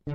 On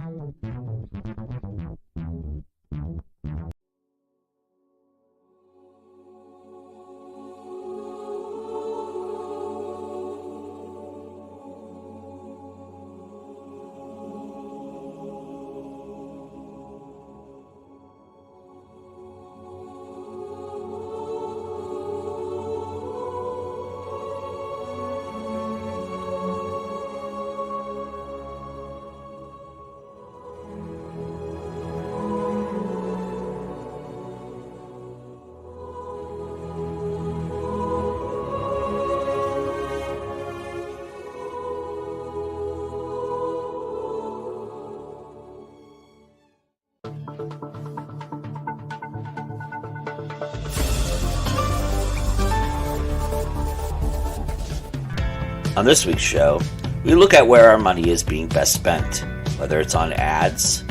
this week's show, we look at where our money is being best spent, whether it's on ads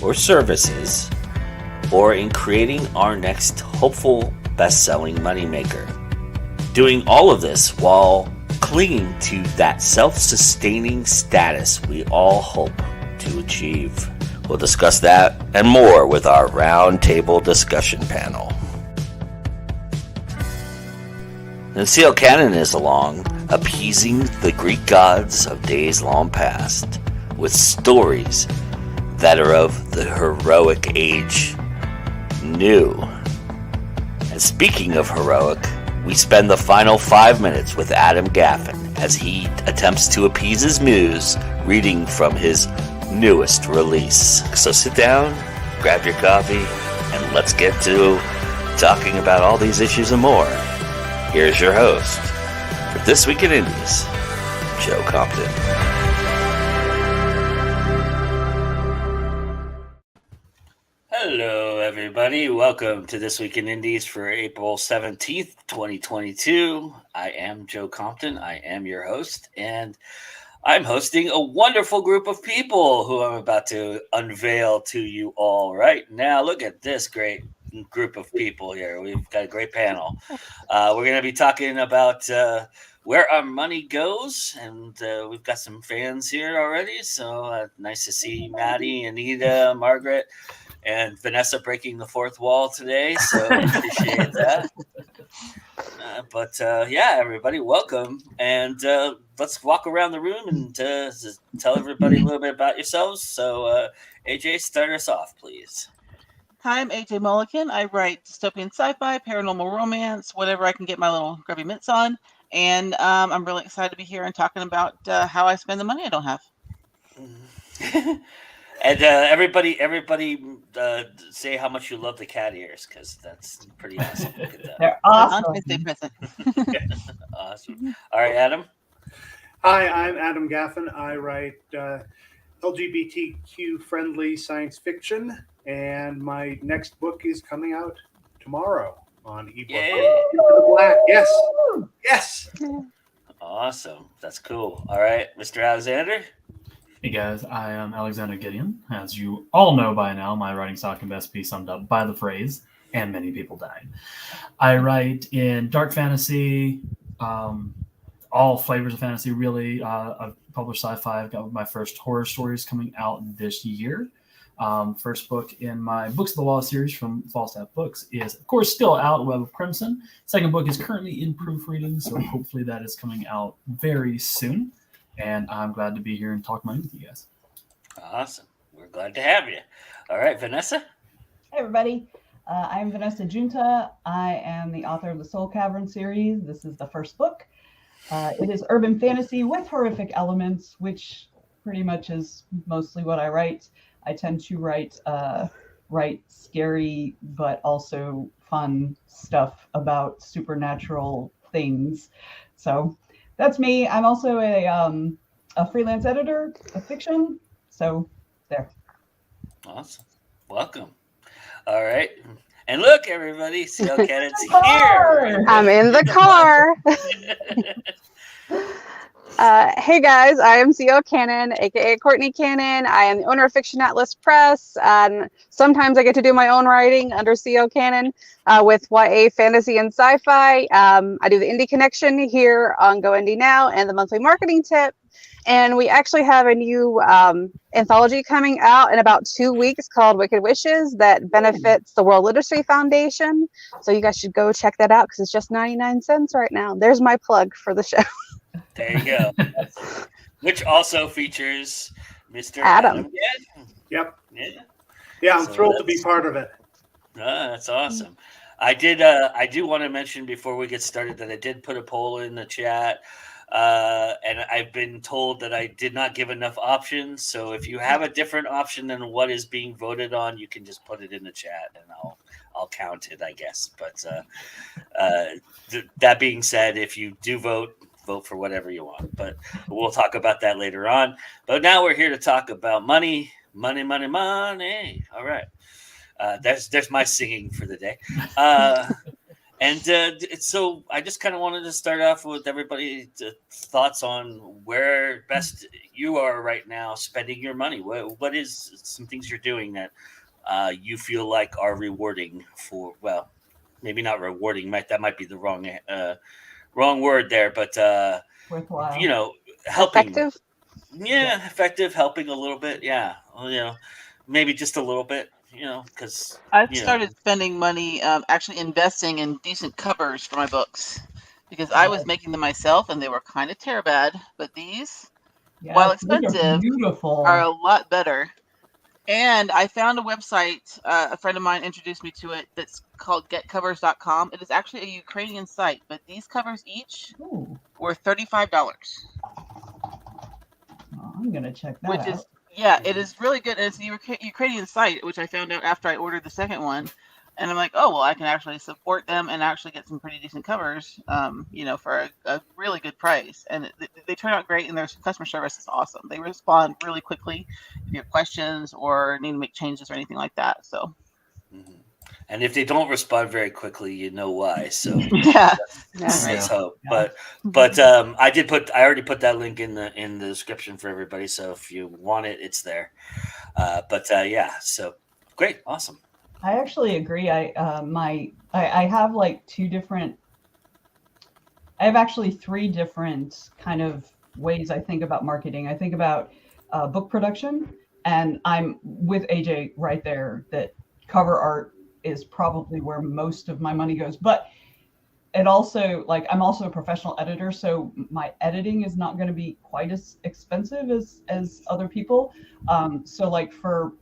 or services, or in creating our next hopeful best-selling moneymaker. Doing all of this while clinging to that self-sustaining status we all hope to achieve. We'll discuss that and more with our roundtable discussion panel. And C.L. Cannon is along, appeasing the Greek gods of days long past with stories that are of the heroic age new. And speaking of heroic, we spend the final 5 minutes with Adam Gaffen as he attempts to appease his muse, reading from his newest release. So sit down, grab your coffee, and let's get to talking about all these issues and more. Here's your host for This Week in Indies, Joe Compton. Hello, everybody. Welcome to This Week in Indies for April 17th, 2022. I am Joe Compton. I am your host, and I'm hosting a wonderful group of people who I'm about to unveil to you all right now. Look at this great group of people here. We've got a great panel. We're going to be talking about where our money goes, and we've got some fans here already. So nice to see Maddie, Anita, Margaret, and Vanessa breaking the fourth wall today. So appreciate that. But everybody, welcome. And let's walk around the room and tell everybody a little bit about yourselves. So AJ, start us off, please. Hi, I'm AJ Mulligan. I write dystopian sci-fi, paranormal romance, whatever I can get my little grubby mitts on. And I'm really excited to be here and talking about how I spend the money I don't have. And everybody say how much you love the cat ears, because that's pretty awesome. Look at that. They're awesome. Awesome. All right, Adam. Hi, I'm Adam Gaffen. I write LGBTQ-friendly science fiction, and my next book is coming out tomorrow on ebook. Into the Black. Yes. Awesome. That's cool. All right, Mr. Alexander. Hey guys, I am Alexander Gideon. As you all know by now, my writing style can best be summed up by the phrase, and many people died. I write in dark fantasy, all flavors of fantasy, really. I've published sci-fi. I've got my first horror stories coming out this year. First book in my Books of the Law series from Falstaff Books is, of course, still out, Web of Crimson. Second book is currently in proofreading, so hopefully that is coming out very soon. And I'm glad to be here and talk money with you guys. Awesome. We're glad to have you. All right, Vanessa. Hey, everybody. I'm Vanessa Junta. I am the author of the Soul Cavern series. This is the first book. It is urban fantasy with horrific elements, which pretty much is mostly what I write. I tend to write scary but also fun stuff about supernatural things. So that's me. I'm also a freelance editor of fiction. So there. Awesome. Welcome. All right. And look, everybody, C.L. Cannon's here. I'm in the car. Hey guys, I am C.L. Cannon, aka Courtney Cannon. I am the owner of Fiction Atlas Press, and sometimes I get to do my own writing under C.L. Cannon with YA fantasy and sci-fi. I do the Indie Connection here on Go Indie Now and the monthly marketing tip. And we actually have a new anthology coming out in about 2 weeks called Wicked Wishes that benefits the World Literacy Foundation. So you guys should go check that out because it's just 99 cents right now. There's my plug for the show. There you go. Which also features Mr. Adam. Gaffen. Yep. Yeah. Yeah, I'm So thrilled to be part of it. That's awesome. I do want to mention before we get started that I did put a poll in the chat, and I've been told that I did not give enough options. So if you have a different option than what is being voted on, you can just put it in the chat, and I'll count it, I guess. But that being said, if you do vote for whatever you want. But we'll talk about that later on. But now we're here to talk about money. All right. There's my singing for the day. So I just kind of wanted to start off with everybody's thoughts on where best you are right now spending your money. What is some things you're doing that you feel like are rewarding for, well, maybe not rewarding, that might be the wrong word there, but worthwhile. helping. Effective? Yeah, effective, helping a little bit. Yeah. Well, maybe just a little bit, because I've started spending money actually investing in decent covers for my books because I was making them myself and they were kind of bad, but these, while expensive, beautiful, are a lot better. And I found a website, a friend of mine introduced me to it, that's called getcovers.com. It is actually a Ukrainian site, but these covers each were $35. I'm going to check that out. It is really good. And it's a Ukrainian site, which I found out after I ordered the second one. And I'm like, oh, well, I can actually support them and actually get some pretty decent covers, for a really good price. And they turn out great, and their customer service is awesome. They respond really quickly if you have questions or need to make changes or anything like that. So, and if they don't respond very quickly, you know why. So let's hope. Yeah. But I already put that link in the description for everybody. So if you want it, it's there. So great, awesome. I actually agree. I have like I have actually 3 different kind of ways I think about marketing. I think about book production, and I'm with AJ right there that cover art is probably where most of my money goes. But it also, like, I'm also a professional editor, so my editing is not going to be quite as expensive as other people. So like for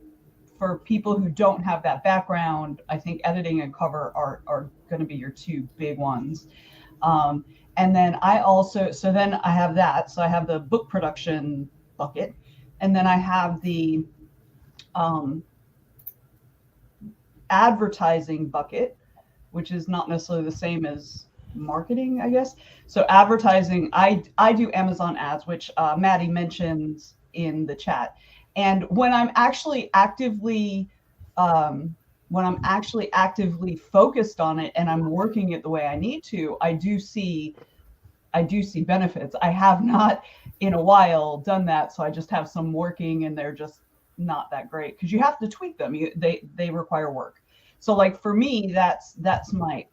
people who don't have that background, I think editing and cover art are going to be your 2 big ones. And then I have that. So I have the book production bucket, and then I have the advertising bucket, which is not necessarily the same as marketing, I guess. So advertising, I do Amazon ads, which Maddie mentions in the chat. And when I'm actually actively focused on it and I'm working it the way I need to, I do see benefits. I have not in a while done that, so I just have some working and they're just not that great because you have to tweak them. They require work. So like for me, that's my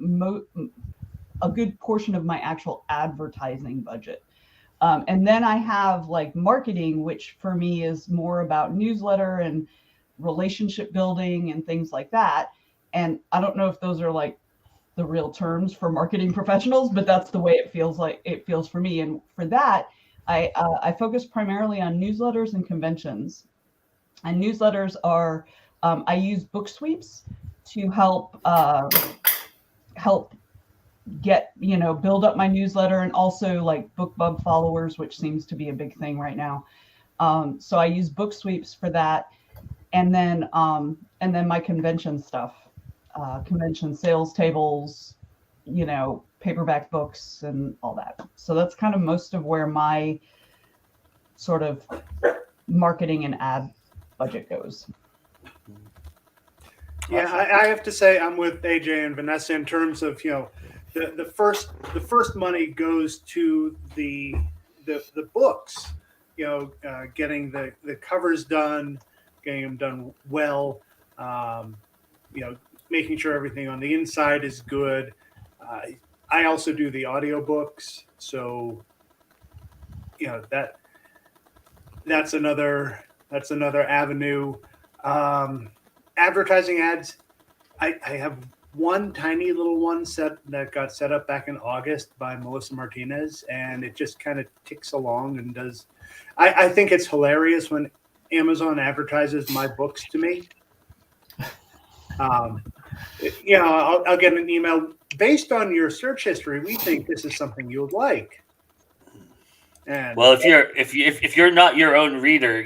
a good portion of my actual advertising budget. And then I have like marketing, which for me is more about newsletter and relationship building and things like that. And I don't know if those are like the real terms for marketing professionals, but that's the way it feels for me. And for that, I focus primarily on newsletters and conventions. And newsletters are, I use book sweeps to help get, build up my newsletter, and also like BookBub followers, which seems to be a big thing right now. So I use book sweeps for that. And then my convention stuff, convention sales tables, paperback books and all that. So that's kind of most of where my sort of marketing and ad budget goes. Yeah, I have to say I'm with AJ and Vanessa in terms of, the first money goes to the books, getting the covers done, getting them done well, making sure everything on the inside is good. I also do the audiobooks, so that that's another avenue. Advertising ads. I have one tiny little one that got set up back in August by Melissa Martinez, and it just kind of ticks along and does. I think it's hilarious when Amazon advertises my books to me. I'll get an email based on your search history. We think this is something you would like. And Well, if you're not your own reader,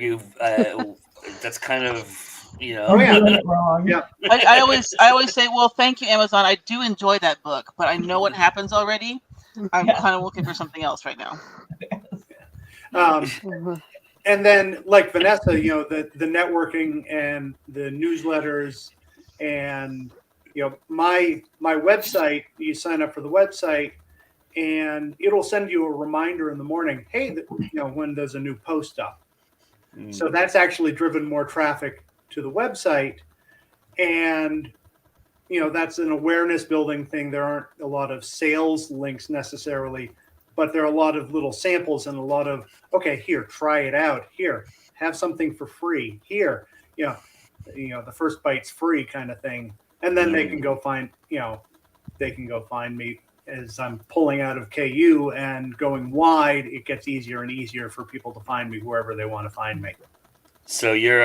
that's kind of Oh, yeah. I'm doing it wrong. Yeah. I always say, well, thank you, Amazon. I do enjoy that book, but I know what happens already. I'm Yeah. kind of looking for something else right now. And then, like Vanessa, the networking and the newsletters, and my website. You sign up for the website, and it'll send you a reminder in the morning. Hey, when there's a new post up. So that's actually driven more traffic to the website, and that's an awareness building thing. There aren't a lot of sales links necessarily, but there are a lot of little samples and a lot of, okay, here, try it out. Here, have something for free. Here, the first bite's free kind of thing. And then they can go find me as I'm pulling out of KU and going wide. It gets easier and easier for people to find me wherever they want to find me. So your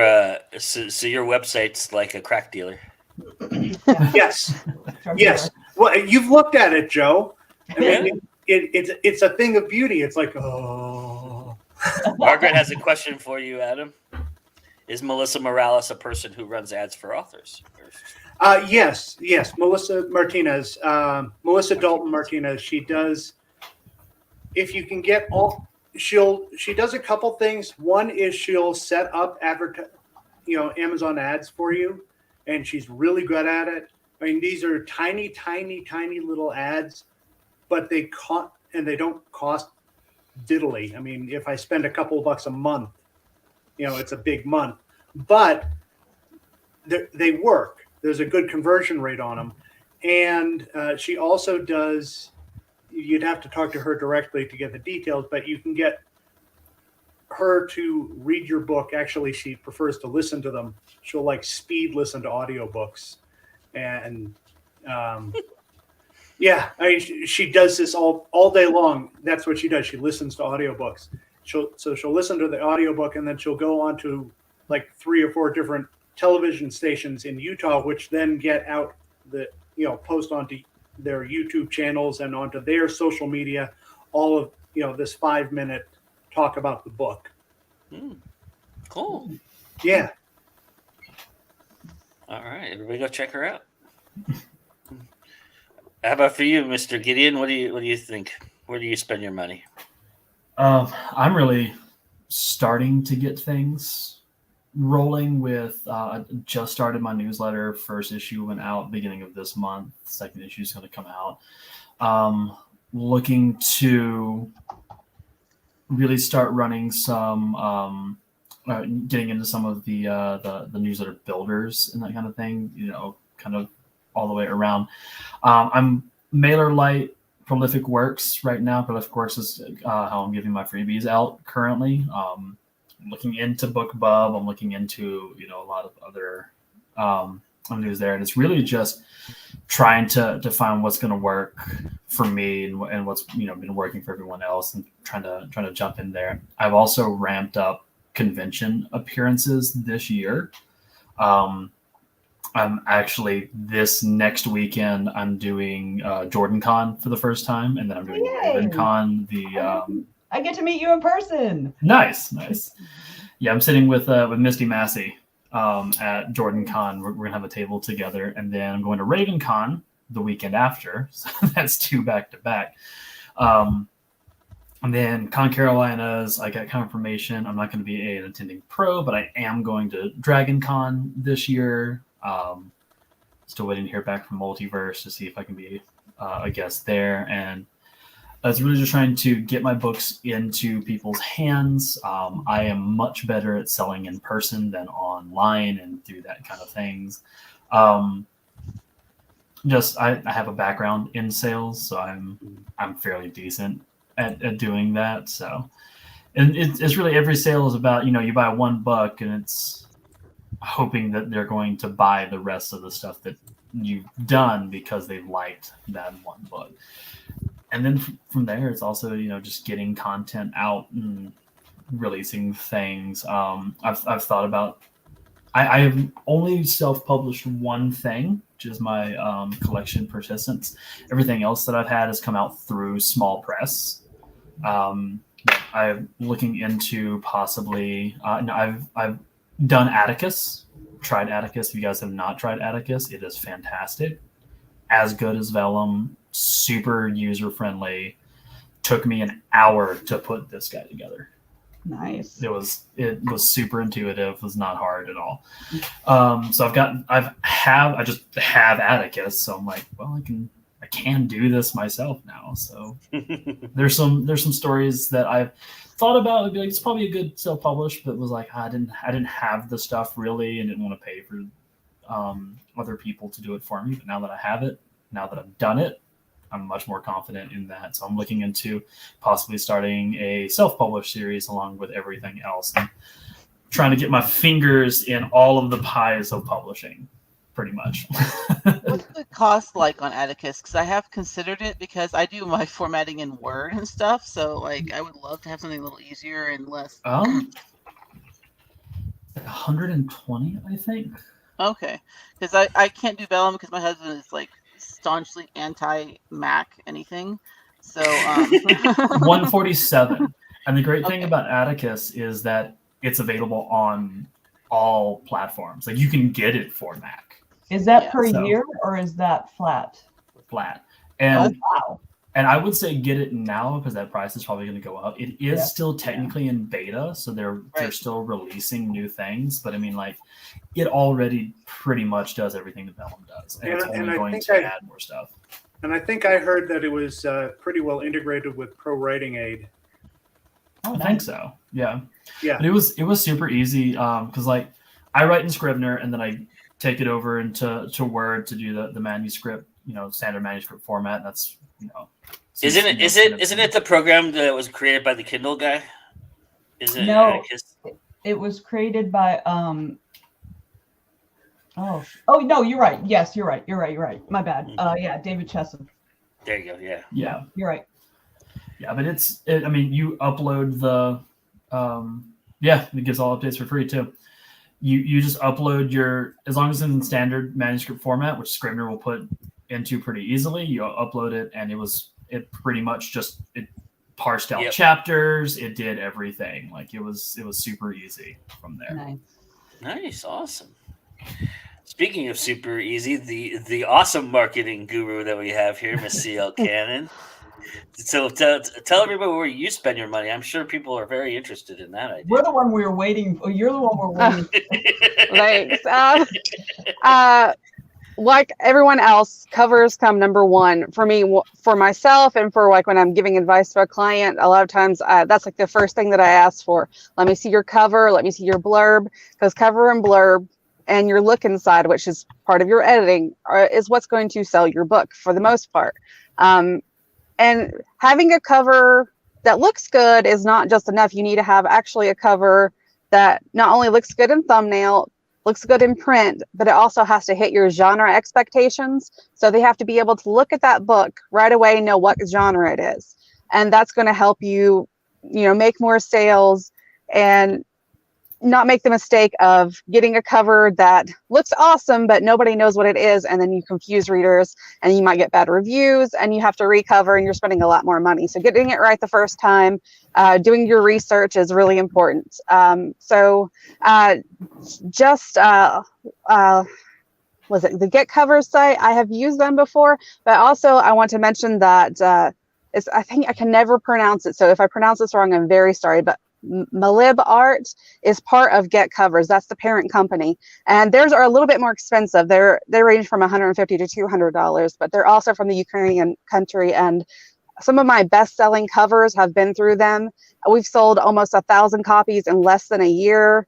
website's like a crack dealer. Yes. Well, you've looked at it, Joe. I mean, it's a thing of beauty. It's like, oh. Margaret has a question for you, Adam. Is Melissa Morales a person who runs ads for authors? Yes. Melissa Martinez, Melissa Dalton Martinez. She does. If you can get she does a couple things. One is she'll set up Amazon ads for you, and she's really good at it. I mean, these are tiny little ads, but they don't cost diddly. I mean, if I spend a couple of bucks a month, it's a big month, but they work. There's a good conversion rate on them. And she also does, you'd have to talk to her directly to get the details, but you can get her to read your book. Actually, she prefers to listen to them. She'll speed listen to audiobooks. And yeah, I mean, she does this all day long. That's what she does. She listens to audiobooks. She'll listen to the audiobook, and then she'll go on to 3 or 4 different television stations in Utah, which then get out post onto their YouTube channels and onto their social media, all of this 5-minute talk about the book. Cool. Yeah. All right, everybody go check her out. How about for you, Mr. Gideon? What do you think? Where do you spend your money? I'm really starting to get things rolling with just started my newsletter. First issue went out beginning of this month. Second issue is going to come out. Looking to really start running some getting into some of the newsletter builders and that kind of thing, kind of all the way around. I'm MailerLite Prolific Works right now. Prolific Works is how I'm giving my freebies out currently. Looking into BookBub. I'm looking into a lot of other news there, and it's really just trying to find what's going to work for me and what's been working for everyone else, and trying to jump in there. I've also ramped up convention appearances this year. I'm actually this next weekend I'm doing JordanCon for the first time, and then I'm doing RavenCon. I get to meet you in person. Nice. Yeah, I'm sitting with Misty Massey at JordanCon. We're gonna have a table together, and then I'm going to RavenCon the weekend after. So that's 2 back to back. And then Con Carolinas, I got confirmation. I'm not going to be an attending pro, but I am going to DragonCon this year. Still waiting to hear back from Multiverse to see if I can be a guest there. And I was really just trying to get my books into people's hands. I am much better at selling in person than online and through that kind of things. I have a background in sales, so I'm fairly decent at doing that. So And it's really every sale is about, you buy one book and it's hoping that they're going to buy the rest of the stuff that you've done because they liked that one book. And then from there, it's also, just getting content out and releasing things. I've thought about, I have only self-published one thing, which is my collection Persistence. Everything else that I've had has come out through small press. I'm looking into possibly, I've done Atticus, tried Atticus. If you guys have not tried Atticus, it is fantastic. As good as Vellum, super user-friendly. Took me an hour to put this guy together. Nice. It was super intuitive. Was not hard at all. So I just have Atticus. So I'm like, well, I can do this myself now. So there's some stories that I've thought about. It'd be like, it's probably a good self-publish, but was like, I didn't have the stuff really, and didn't want to pay for other people to do it for me. But now that I have it, now that I've done it, I'm much more confident in that. So I'm looking into possibly starting a self-published series along with everything else. I'm trying to get my fingers in all of the pies of publishing, pretty much. What's the cost like on Atticus? Because I have considered it, because I do my formatting in Word and stuff. So like, I would love to have something a little easier and less. 120, I think. Okay, because I can't do Vellum because my husband is like staunchly anti-Mac anything. So 147. And the great thing Okay. about Atticus is that it's available on all platforms. Like, you can get it for Mac Is that Yeah, per so- year or is that flat? flat. Oh, And wow. and I would say get it now because that price is probably going to go up. It is Yeah. still technically in beta, so they're Right. still releasing new things. But I mean, like, it already pretty much does everything that Vellum does, and it's And only I going think to add more stuff. And I think I heard that it was pretty well integrated with Pro Writing Aid. Oh, I think nice. so. Yeah. Yeah. But it was super easy because like I write in Scrivener and then I take it over into Word to do the manuscript, standard manuscript format. That's Isn't it the program that was created by the Kindle guy? Is it No. Atticus? It was created by oh no, you're right. Yes, you're right. My bad. Yeah, David Chesson. There you go. Yeah. Yeah. You're right. Yeah, but you upload the it gives all updates for free too. You just upload as long as it's in standard manuscript format, which Scrivener will put into pretty easily, you upload it, and it pretty much just parsed out chapters, it did everything. Like, it was super easy from there. Nice. Nice. Awesome. Speaking of super easy, the awesome marketing guru that we have here, Miss CL Cannon. So tell everybody where you spend your money. I'm sure people are very interested in that idea. We're the one we're waiting for. You're the one we're waiting for. Thanks. Like everyone else, covers come number one for me, for myself, and for like when I'm giving advice to a client. A lot of times, that's like the first thing that I ask for. Let me see your cover. Let me see your blurb, because cover and blurb and your look inside, which is part of your editing, is what's going to sell your book for the most part. And having a cover that looks good is not just enough. You need to have actually a cover that not only looks good in thumbnail, looks good in print, but it also has to hit your genre expectations. So they have to be able to look at that book right away and know what genre it is. And that's going to help you, make more sales and not make the mistake of getting a cover that looks awesome, but nobody knows what it is. And then you confuse readers and you might get bad reviews and you have to recover and you're spending a lot more money. So getting it right the first time, doing your research is really important. Was it the Get Covers site? I have used them before, but also I want to mention that I think I can never pronounce it. So if I pronounce this wrong, I'm very sorry, but Malib Art is part of Get Covers. That's the parent company, and theirs are a little bit more expensive. They range from $150 to $200, but they're also from the Ukrainian country. And some of my best-selling covers have been through them. We've sold almost 1,000 copies in less than a year,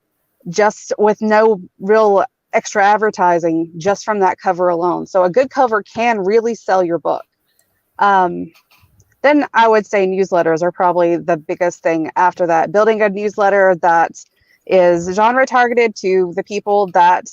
just with no real extra advertising, just from that cover alone. So a good cover can really sell your book. Then I would say newsletters are probably the biggest thing after that. Building a newsletter that is genre targeted to the people that,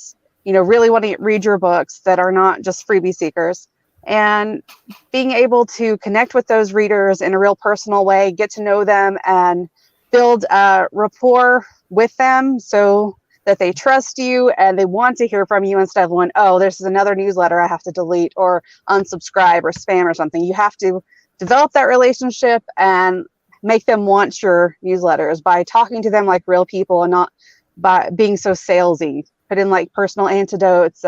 really want to read your books, that are not just freebie seekers, and being able to connect with those readers in a real personal way, get to know them and build a rapport with them so that they trust you and they want to hear from you instead of going, oh, this is another newsletter I have to delete or unsubscribe or spam or something. You have to develop that relationship and make them want your newsletters by talking to them like real people and not by being so salesy. Put in like personal antidotes,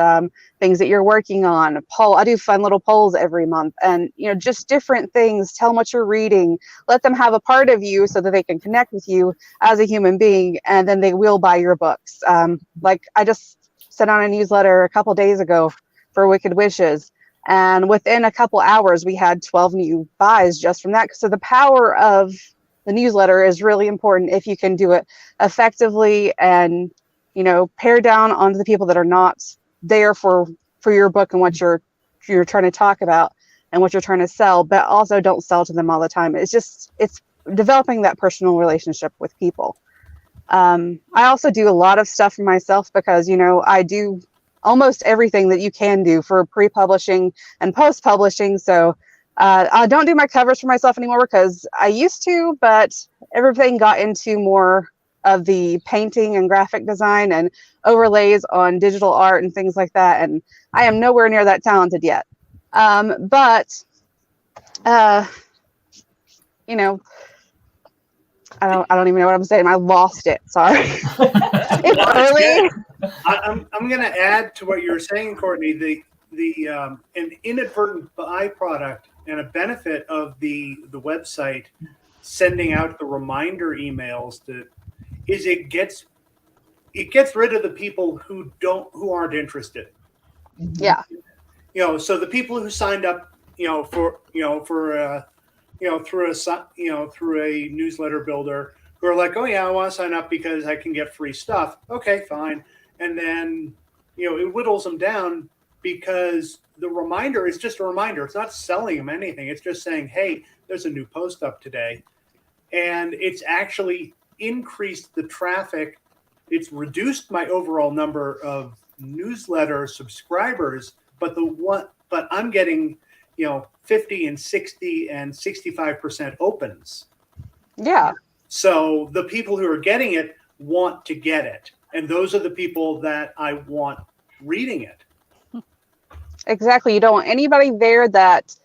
things that you're working on. I do fun little polls every month, and just different things. Tell them what you're reading. Let them have a part of you so that they can connect with you as a human being, and then they will buy your books. Like I just sent out a newsletter a couple days ago for Wicked Wishes, and within a couple hours we had 12 new buys just from that. So the power of the newsletter is really important if you can do it effectively and pare down onto the people that are not there for your book and what you're trying to talk about and what you're trying to sell, but also don't sell to them all the time. It's developing that personal relationship with people. I also do a lot of stuff for myself because, I do almost everything that you can do for pre-publishing and post-publishing. So I don't do my covers for myself anymore because I used to, but everything got into more of the painting and graphic design and overlays on digital art and things like that. And I am nowhere near that talented yet. But I don't even know what I'm saying. I lost it. Sorry. It's early. I'm going to add to what you were saying, Courtney. An inadvertent byproduct and a benefit of the website sending out the reminder emails is it gets rid of the people who aren't interested. Yeah. So the people who signed up, through a newsletter builder who are like, oh yeah, I want to sign up because I can get free stuff. Okay, fine. And then, it whittles them down because the reminder is just a reminder. It's not selling them anything. It's just saying, hey, there's a new post up today. And it's actually increased the traffic. It's reduced my overall number of newsletter subscribers, but I'm getting 50 and 60 and 65% opens. Yeah. So the people who are getting it want to get it, and those are the people that I want reading it. Exactly. You don't want anybody there that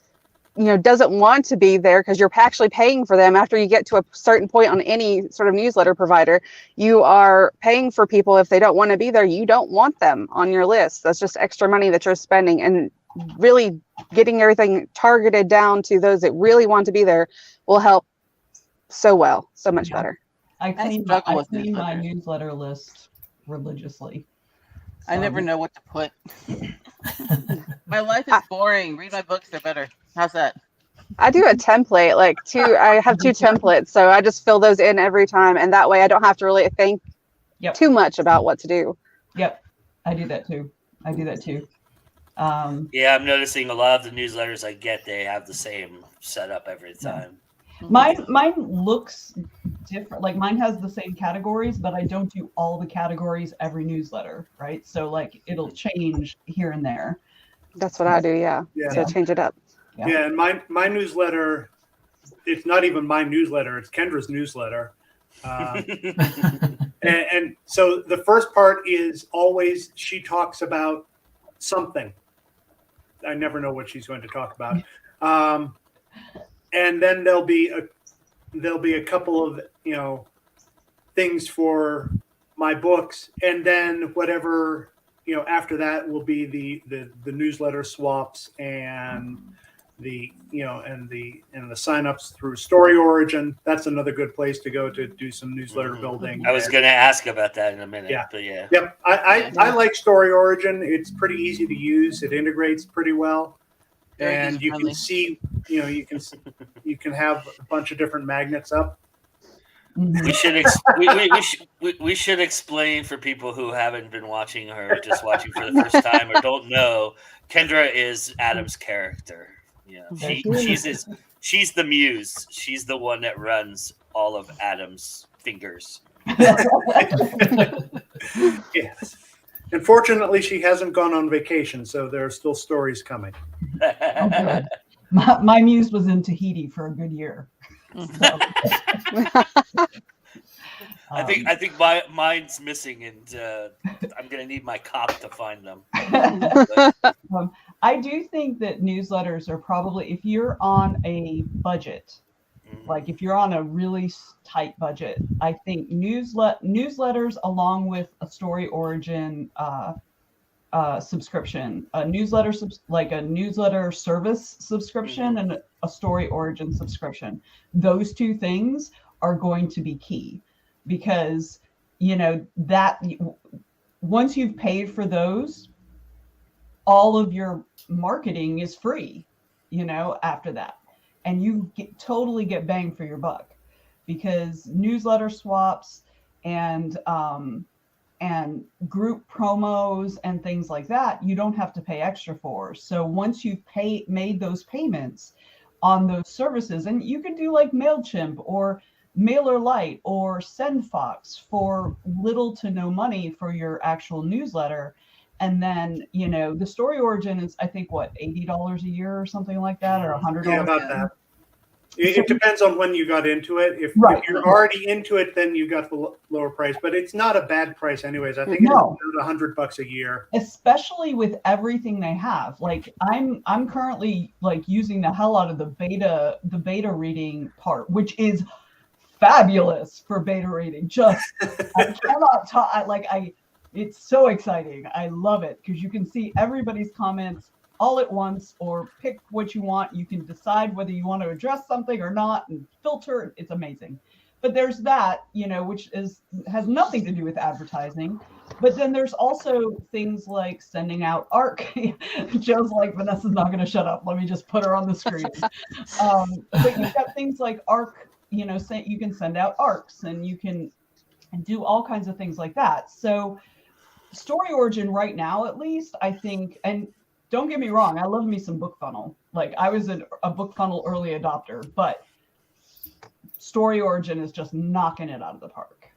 doesn't want to be there because you're actually paying for them. After you get to a certain point on any sort of newsletter provider, you are paying for people. If they don't want to be there, you don't want them on your list. That's just extra money that you're spending, and really getting everything targeted down to those that really want to be there will help so much better. I clean my newsletter list religiously. So. I never know what to put. My life is boring. Read my books, they're better. How's that? I do a template, I have 2 templates, so I just fill those in every time, and that way I don't have to really think too much about what to do. Yep, I do that too. Yeah, I'm noticing a lot of the newsletters I get, they have the same setup every time. Mine looks different. Like mine has the same categories, but I don't do all the categories every newsletter, right? So it'll change here and there. That's what I do, yeah. So change it up. Yeah, and my newsletter, it's not even my newsletter, it's Kendra's newsletter. And so the first part is always she talks about something. I never know what she's going to talk about. And then there'll be a couple of things for my books, and then whatever after that will be the newsletter swaps and the signups through Story Origin. That's another good place to go to do some newsletter building. I was going to ask about that in a minute. Yeah. But yeah. Yep. I like Story Origin. It's pretty easy to use. It integrates pretty well. And you can see, you can have a bunch of different magnets up. We should explain for people who haven't been watching or just watching for the first time or don't know. Kendra is Adam's character. She's she's the muse. She's the one that runs all of Adam's fingers. Yes. Unfortunately, she hasn't gone on vacation, so there are still stories coming. Oh, good. My muse was in Tahiti for a good year. So, I think mine's missing, and I'm gonna need my cop to find them. I do think that newsletters are probably, if you're on a budget, like if you're on a really tight budget, I think newsletters along with a story origin subscription, a newsletter like a newsletter service subscription and a story origin subscription, those two things are going to be key, because that once you've paid for those, all of your marketing is free after that, and you totally get bang for your buck, because newsletter swaps and group promos and things like that, you don't have to pay extra for. So once you've made those payments on those services, and you can do like MailChimp or MailerLite or SendFox for little to no money for your actual newsletter. And then, the story origin is, I think, what, $80 a year or something like that, or $100? Yeah, about that. It depends on when you got into it. If you're already into it, then you got the lower price. But it's not a bad price, anyways. I think it's about $100 a year, especially with everything they have. Like I'm currently like using the hell out of the beta reading part, which is fabulous for beta reading. Just I cannot talk. It's so exciting. I love it because you can see everybody's comments all at once, or pick what you want. You can decide whether you want to address something or not and filter. It's amazing. But there's that, which has nothing to do with advertising. But then there's also things like sending out ARC. Joe's like, Vanessa's not going to shut up. Let me just put her on the screen. But you've got things like ARC, you can send out ARCs, and you can do all kinds of things like that. So Story Origin right now, at least, I think, and don't get me wrong, I love me some BookFunnel. Like, I was a BookFunnel early adopter, but Story Origin is just knocking it out of the park.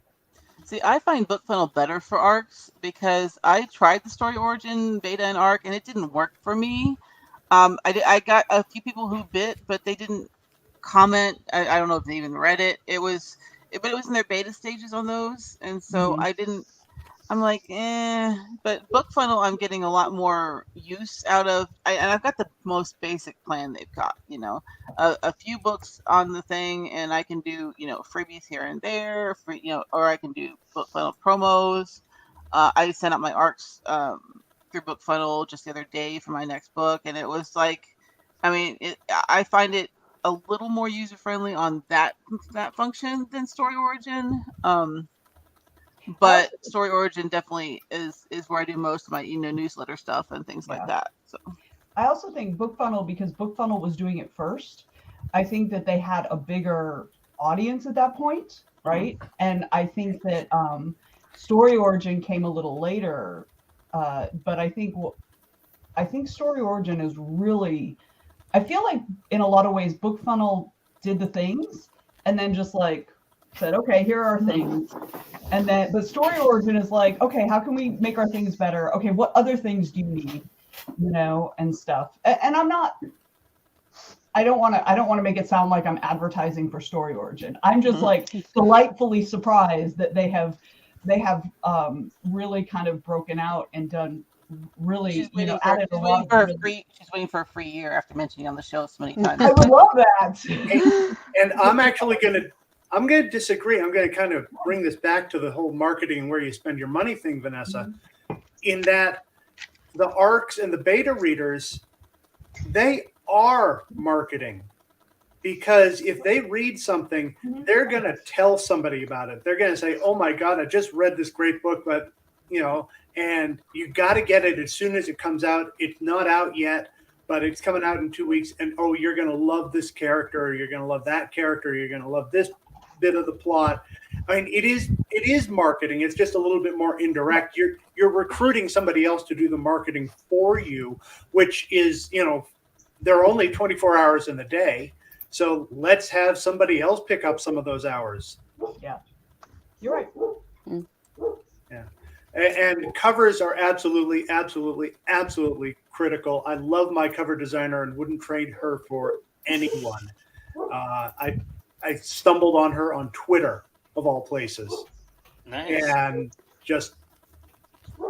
See, I find BookFunnel better for ARCs because I tried the Story Origin beta and ARC, and it didn't work for me. I got a few people who bit, but they didn't comment. I don't know if they even read it. But it was in their beta stages on those, and so I'm like, but BookFunnel, I'm getting a lot more use out of, and I've got the most basic plan they've got, a few books on the thing, and I can do, freebies here and there, or I can do BookFunnel promos. I sent out my ARCs through BookFunnel just the other day for my next book, and it was like, I find it a little more user-friendly on that function than Story Origin. But Story Origin definitely is where I do most of my newsletter stuff and things like that. So I also think BookFunnel, because BookFunnel was doing it first, I think that they had a bigger audience at that point, right? And I think that Story Origin came a little later, but I think Story Origin is really, I feel like in a lot of ways BookFunnel did the things and then just like said, okay, here are our things. And then the Story Origin is like, okay, how can we make our things better? Okay, what other things do you need? And stuff. And I don't want to make it sound like I'm advertising for Story Origin. I'm just like delightfully surprised that they have really kind of broken out and done really, added a lot. She's waiting for a free year after mentioning on the show so many times. I would love that. And I'm actually I'm going to disagree. I'm going to kind of bring this back to the whole marketing and where you spend your money thing, Vanessa, in that the ARCs and the beta readers, they are marketing, because if they read something, they're going to tell somebody about it. They're going to say, oh my God, I just read this great book, but, and you got to get it as soon as it comes out. It's not out yet, but it's coming out in 2 weeks. And, oh, you're going to love this character, or you're going to love that character, or you're going to love this bit of the plot. I mean, it is marketing. It's just a little bit more indirect. You're recruiting somebody else to do the marketing for you, which is, there are only 24 hours in the day. So let's have somebody else pick up some of those hours. Yeah, you're right. Yeah. And covers are absolutely critical. I love my cover designer and wouldn't trade her for anyone. I stumbled on her on Twitter, of all places. Nice. And just,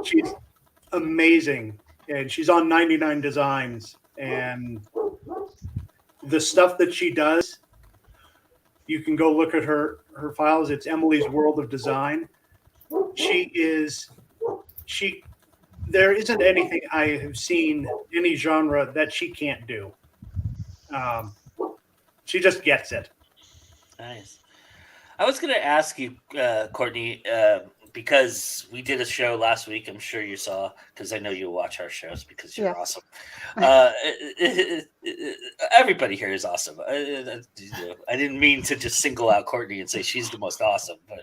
she's amazing. And she's on 99 Designs. And the stuff that she does, you can go look at her files. It's Emily's World of Design. There isn't anything I have seen, any genre, that she can't do. She just gets it. Nice. I was going to ask you, Courtney, because we did a show last week. I'm sure you saw, because I know you watch our shows because you're awesome. Everybody here is awesome. I didn't mean to just single out Courtney and say she's the most awesome, but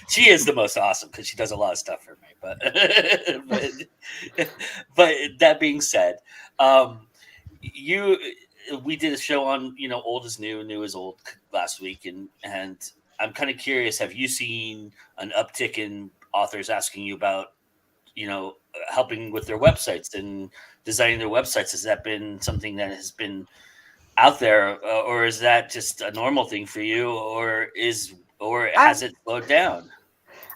she is the most awesome because she does a lot of stuff for me. But that being said, we did a show on old is new, new is old last week, and I'm kind of curious. Have you seen an uptick in authors asking you about, helping with their websites and designing their websites? Has that been something that has been out there, or is that just a normal thing for you, or has it slowed down?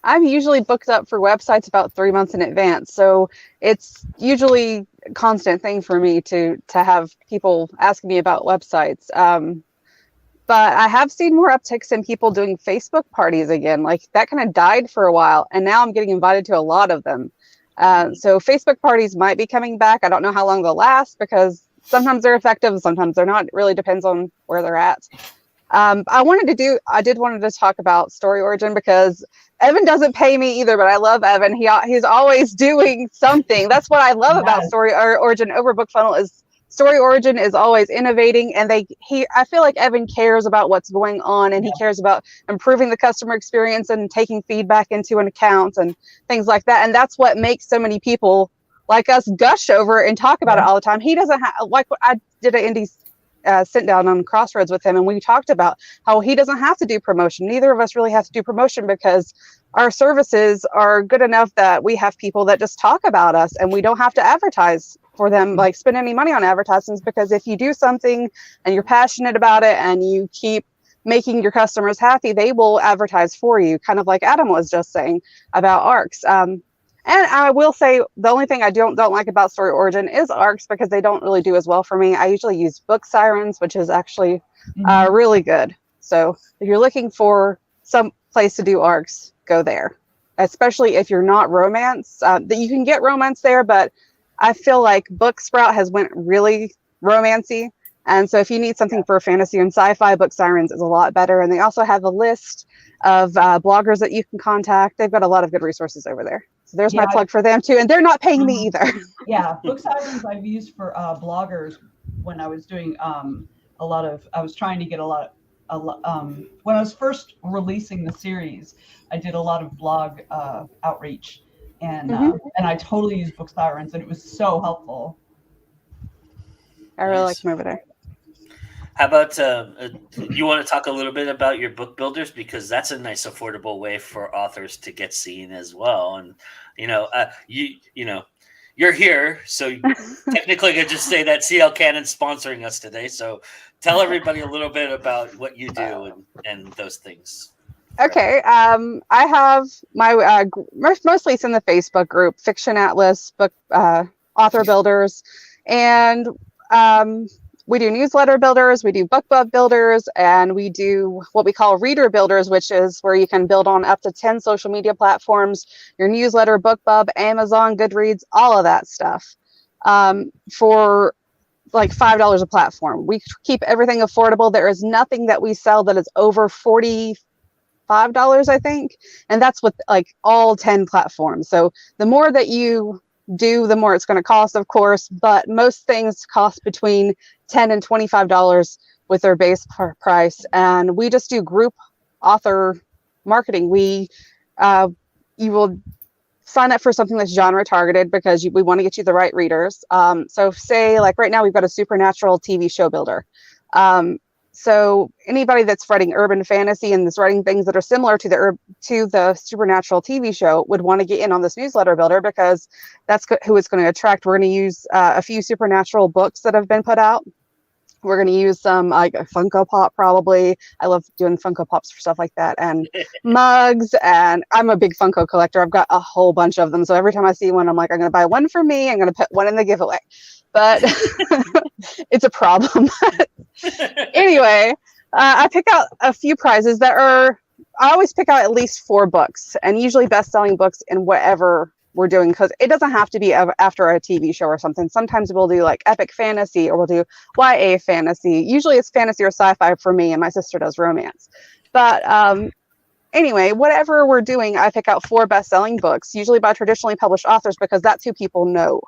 I'm usually booked up for websites about 3 months in advance, so it's usually a constant thing for me to have people asking me about websites. But I have seen more upticks in people doing Facebook parties again. Like, that kind of died for a while, and now I'm getting invited to a lot of them. So Facebook parties might be coming back. I don't know how long they'll last, because sometimes they're effective, sometimes they're not. It really depends on where they're at. I did wanted to talk about Story Origin, because Evan doesn't pay me either, but I love Evan. He's always doing something. That's what I love about Story Origin over BookFunnel is Story Origin is always innovating, and I feel like Evan cares about what's going on, and he cares about improving the customer experience and taking feedback into an account and things like that. And that's what makes so many people like us gush over and talk about it all the time. He doesn't have, like, I did an indie sit down on Crossroads with him, and we talked about how he doesn't have to do promotion. Neither of us really have to do promotion, because our services are good enough that we have people that just talk about us, and we don't have to advertise for them, like spend any money on advertisements, because if you do something and you're passionate about it and you keep making your customers happy, they will advertise for you, kind of like Adam was just saying about ARCs. And I will say the only thing I don't like about Story Origin is ARCs, because they don't really do as well for me. I usually use Book Sirens, which is actually really good. So if you're looking for some place to do ARCs, go there, especially if you're not romance. That you can get romance there, but I feel like Booksprout has went really romancy. And so if you need something for fantasy and sci-fi, Book Sirens is a lot better. And they also have a list of bloggers that you can contact. They've got a lot of good resources over there. So there's my plug for them too. And they're not paying me either. Yeah, Book Sirens I've used for bloggers when I was doing I was trying to get when I was first releasing the series, I did a lot of blog outreach. And I totally used Book Sirens, and it was so helpful. I really like them over there. How about you want to talk a little bit about your book builders, because that's a nice affordable way for authors to get seen as well. And you're here, so technically I could just say that CL Cannon's sponsoring us today. So tell everybody a little bit about what you do and those things. Okay. I have my mostly it's in the Facebook group, Fiction Atlas, book author builders, and we do newsletter builders, we do BookBub builders, and we do what we call reader builders, which is where you can build on up to 10 social media platforms, your newsletter, BookBub, Amazon, Goodreads, all of that stuff, for like $5 a platform. We keep everything affordable. There is nothing that we sell that is over $45, I think, and that's with like all 10 platforms. So the more that you do, the more it's going to cost, of course, but most things cost between $10 and $25 with their base price. And we just do group author marketing. You will sign up for something that's genre targeted, because we want to get you the right readers. So say like right now we've got a supernatural TV show builder. So anybody that's writing urban fantasy and is writing things that are similar to the Supernatural TV show would want to get in on this newsletter builder, because that's who it's going to attract. We're going to use a few Supernatural books that have been put out. We're going to use some like a Funko Pop, probably. I love doing Funko Pops for stuff like that, and mugs. And I'm a big Funko collector. I've got a whole bunch of them. So every time I see one, I'm like, I'm going to buy one for me. I'm going to put one in the giveaway. But it's a problem. Anyway, I pick out a few prizes that are, I always pick out at least 4 books, and usually best-selling books in whatever we're doing, because it doesn't have to be after a TV show or something. Sometimes we'll do like epic fantasy, or we'll do YA fantasy. Usually it's fantasy or sci-fi for me, and my sister does romance. But anyway, whatever we're doing, I pick out 4 best-selling books, usually by traditionally published authors, because that's who people know.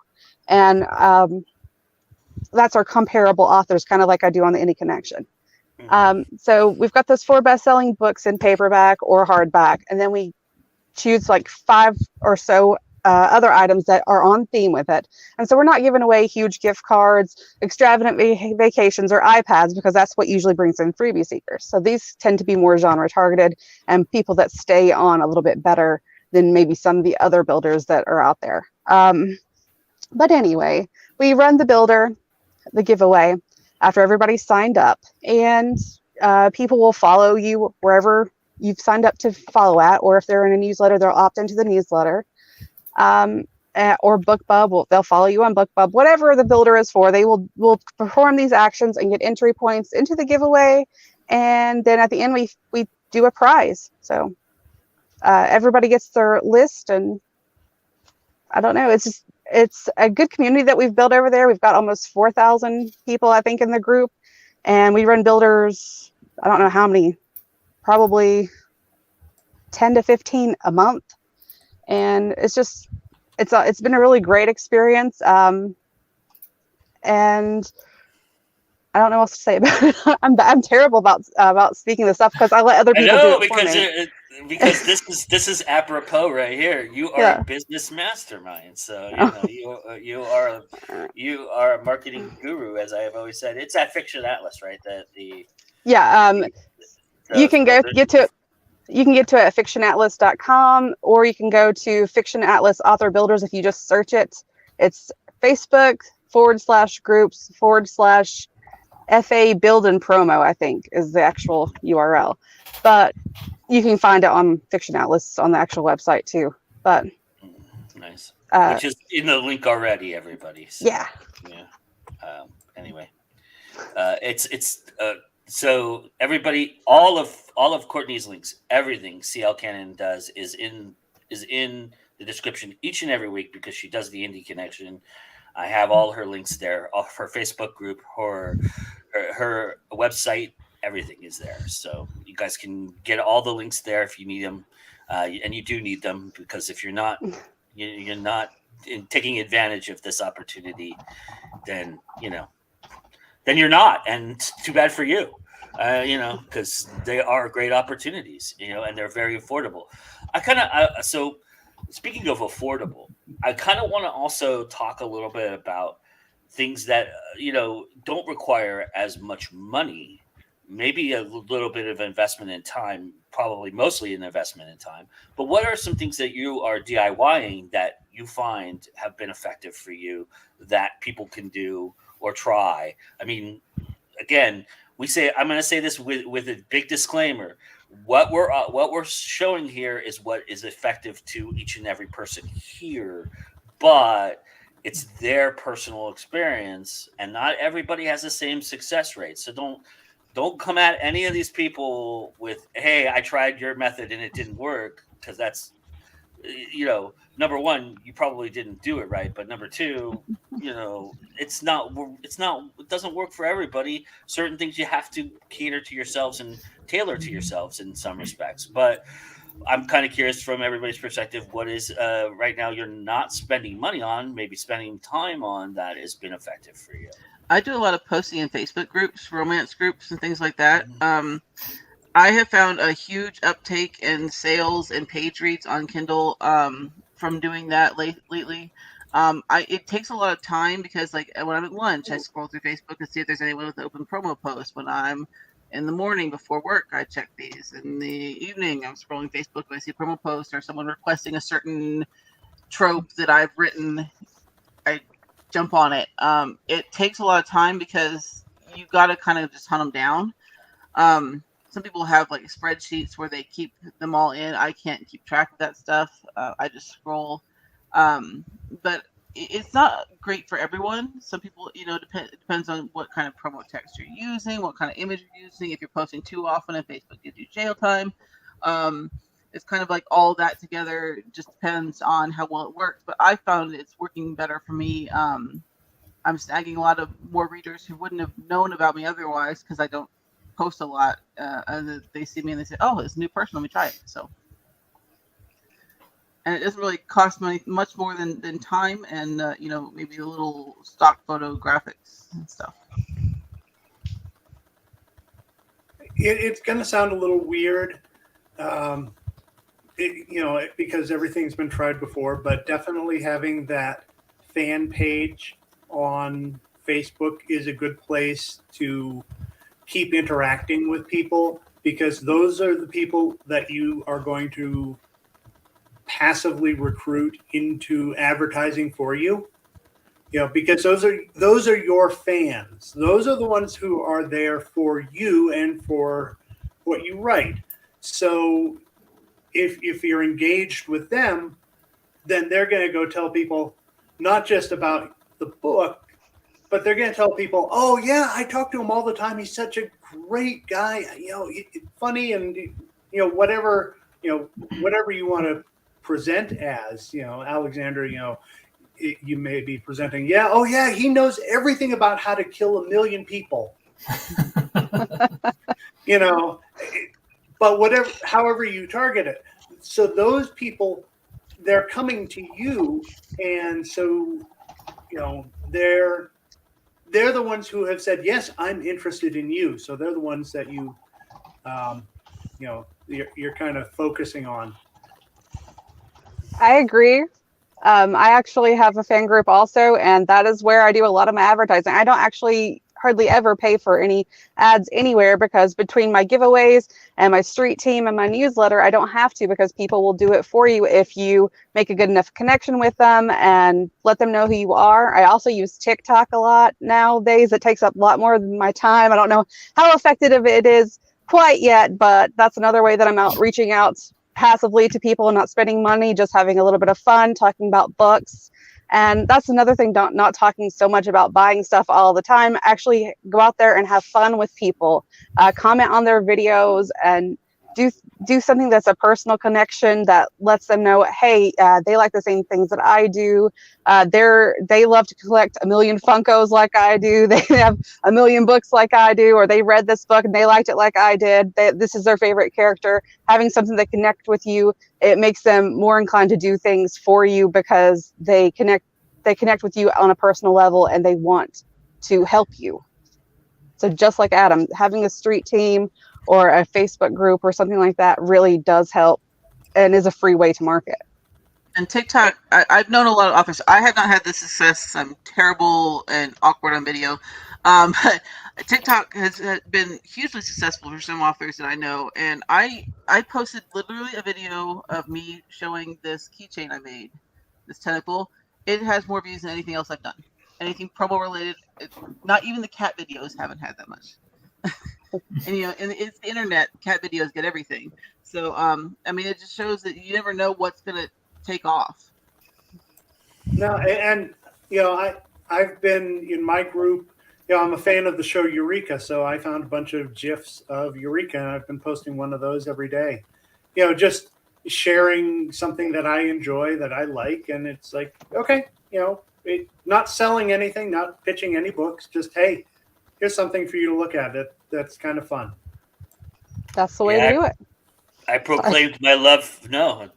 And that's our comparable authors, kind of like I do on the Indie Connection. So we've got those 4 best-selling books in paperback or hardback, and then we choose like 5 or so other items that are on theme with it. And so we're not giving away huge gift cards, extravagant vacations, or iPads, because that's what usually brings in freebie seekers. So these tend to be more genre targeted and people that stay on a little bit better than maybe some of the other builders that are out there. But anyway, we run the builder, the giveaway, after everybody's signed up, and people will follow you wherever you've signed up to follow at, or if they're in a newsletter, they'll opt into the newsletter. Or BookBub, they'll follow you on BookBub. Whatever the builder is for, they will perform these actions and get entry points into the giveaway, and then at the end we do a prize. So everybody gets their list, and I don't know, it's a good community that we've built over there. We've got almost 4,000 people, I think, in the group, and we run builders, I don't know how many, probably 10 to 15 a month. And it's been a really great experience. And I don't know what else to say about it. I'm terrible about speaking this stuff, because I let other people do it for me. Because this is apropos right here. You are a business mastermind, so you are a marketing guru, as I have always said. It's at Fiction Atlas, right? You can get to it. You can get to it at fictionatlas.com, or you can go to Fiction Atlas Author Builders. If you just search it, it's Facebook//FA Build and Promo, I think, is the actual URL. But you can find it on Fiction Atlas on the actual website too. But nice, which is in the link already, everybody. So, yeah. Anyway, so everybody, all of Courtney's links, everything CL Cannon does is in the description each and every week, because she does the Indie Connection. I have all her links there, her Facebook group, her website, everything is there. So you guys can get all the links there if you need them, and you do need them, because if you're not taking advantage of this opportunity, then you're not, and it's too bad for you. Because they are great opportunities, and they're very affordable. So speaking of affordable, I kind of want to also talk a little bit about things that, don't require as much money, maybe a little bit of investment in time, probably mostly an investment in time. But what are some things that you are DIYing that you find have been effective for you that people can do or try? I mean, again, I'm going to say this with a big disclaimer. What we're showing here is what is effective to each and every person here, but it's their personal experience, and not everybody has the same success rate. So don't come at any of these people with, "Hey, I tried your method and it didn't work," because that's, number one, you probably didn't do it right, but number two, it doesn't work for everybody. Certain things you have to cater to yourselves and tailor to yourselves in some respects. But I'm kind of curious from everybody's perspective, what is right now you're not spending money on, maybe spending time on, that has been effective for you? I do a lot of posting in Facebook groups, romance groups, and things like that. I have found a huge uptake in sales and page reads on Kindle from doing that lately. It takes a lot of time, because like when I'm at lunch, I scroll through Facebook and see if there's anyone with an open promo post. When I'm In the morning before work, I check these. In the evening, I'm scrolling Facebook and I see a promo post or someone requesting a certain trope that I've written. I jump on it. It takes a lot of time because you got to kind of just hunt them down. Some people have like spreadsheets where they keep them all in. I can't keep track of that stuff. I just scroll. But it's not great for everyone. Some people, depends on what kind of promo text you're using, what kind of image you're using. If you're posting too often, and Facebook gives you jail time. It's kind of like all that together. Just depends on how well it works. But I found it's working better for me. I'm snagging a lot of more readers who wouldn't have known about me otherwise because I don't post a lot. And they see me and they say, "Oh, it's a new person. Let me try it." So. And it doesn't really cost much more than time and maybe a little stock photo graphics and stuff. It's going to sound a little weird, because everything's been tried before. But definitely having that fan page on Facebook is a good place to keep interacting with people, because those are the people that you are going to passively recruit into advertising for you, because those are your fans. Those are the ones who are there for you and for what you write. So if you're engaged with them, then they're going to go tell people not just about the book, but they're going to tell people, "Oh yeah, I talk to him all the time. He's such a great guy. Funny and whatever you want to present as, Alexander, you may be presenting, he knows everything about how to kill 1 million people." But however you target it. So those people, they're coming to you, and so, they're the ones who have said, "Yes, I'm interested in you." So they're the ones that you're kind of focusing on. I agree. I actually have a fan group also, and that is where I do a lot of my advertising. I don't actually hardly ever pay for any ads anywhere, because between my giveaways and my street team and my newsletter, I don't have to, because people will do it for you if you make a good enough connection with them and let them know who you are. I also use TikTok a lot nowadays. It takes up a lot more than my time. I don't know how effective it is quite yet, but that's another way that I'm reaching out passively to people and not spending money, just having a little bit of fun, talking about books. And that's another thing, not talking so much about buying stuff all the time. Actually go out there and have fun with people, comment on their videos, and do something that's a personal connection that lets them know, hey, they like the same things that I do. They love to collect 1 million Funkos like I do. They have 1 million books like I do, or they read this book and they liked it like I did. This is their favorite character. Having something that connect with you, it makes them more inclined to do things for you, because they connect with you on a personal level and they want to help you. So just like Adam, having a street team or a Facebook group or something like that really does help and is a free way to market. And TikTok, I've known a lot of authors. I have not had the success. I'm terrible and awkward on video. But TikTok has been hugely successful for some authors that I know. And I posted literally a video of me showing this keychain I made, this tentacle. It has more views than anything else I've done. Anything promo related, not even the cat videos haven't had that much. And it's the internet. Cat videos get everything. So it just shows that you never know what's gonna take off. No, and I've been in my group. I'm a fan of the show Eureka, so I found a bunch of GIFs of Eureka, and I've been posting one of those every day. Just sharing something that I enjoy, that I like, and it's like, okay, not selling anything, not pitching any books, just, hey, here's something for you to look at. That's kind of fun. That's the way to do it. I proclaimed my love. No.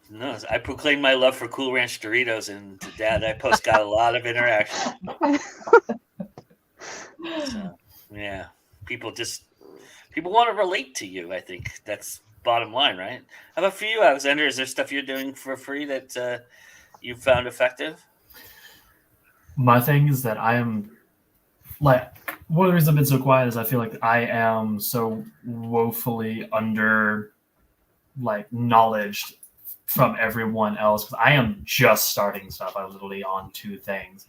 I proclaimed my love for Cool Ranch Doritos, and that post got a lot of interaction. So, yeah, people want to relate to you. I think that's bottom line, right? How about for you, Alexander? Is there stuff you're doing for free that you found effective? My thing is that I am like, One of the reasons I've been so quiet is I feel like I am so woefully under knowledge from everyone else, because I am just starting stuff. I'm literally on 2 things.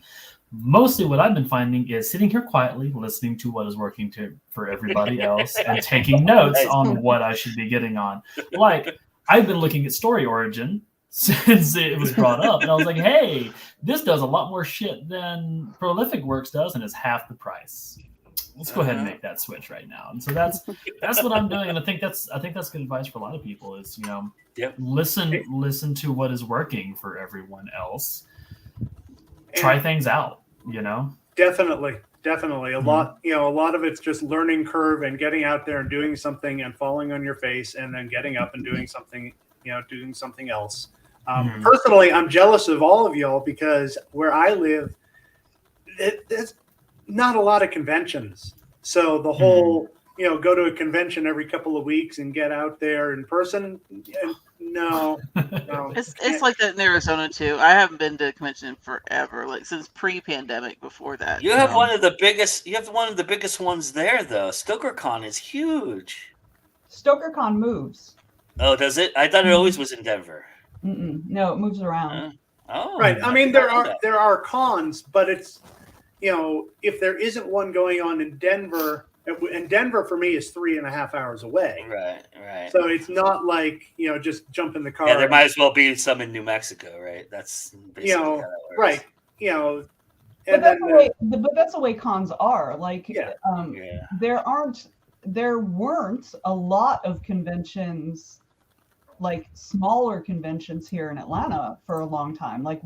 Mostly what I've been finding is sitting here quietly, listening to what is working for everybody else and taking notes on what I should be getting on. Like, I've been looking at Story Origin since it was brought up, and I was like, hey, this does a lot more shit than Prolific Works does, and is half the price. Let's go ahead and make that switch right now. And so that's what I'm doing, and I think that's good advice for a lot of people is, listen to what is working for everyone else. Try things out, Definitely. A lot of it's just learning curve and getting out there and doing something and falling on your face and then getting up and doing something else. Personally, I'm jealous of all of y'all because where I live, there's not a lot of conventions. So the whole, go to a convention every couple of weeks and get out there in person. No. It's like that in Arizona too. I haven't been to a convention in forever, like since pre-pandemic. Before that, you have one of the biggest. You have one of the biggest ones there, though. StokerCon is huge. StokerCon moves. Oh, does it? I thought it always was in Denver. No, it moves around. Right. I mean, there are cons, but it's if there isn't one going on in Denver. And Denver for me is 3.5 hours away. Right. So it's not like, just jump in the car. Yeah, there might as well be some in New Mexico, right? That's basically how that works. Right. But that's the way cons are. Like, there weren't a lot of conventions, like smaller conventions here in Atlanta for a long time. Like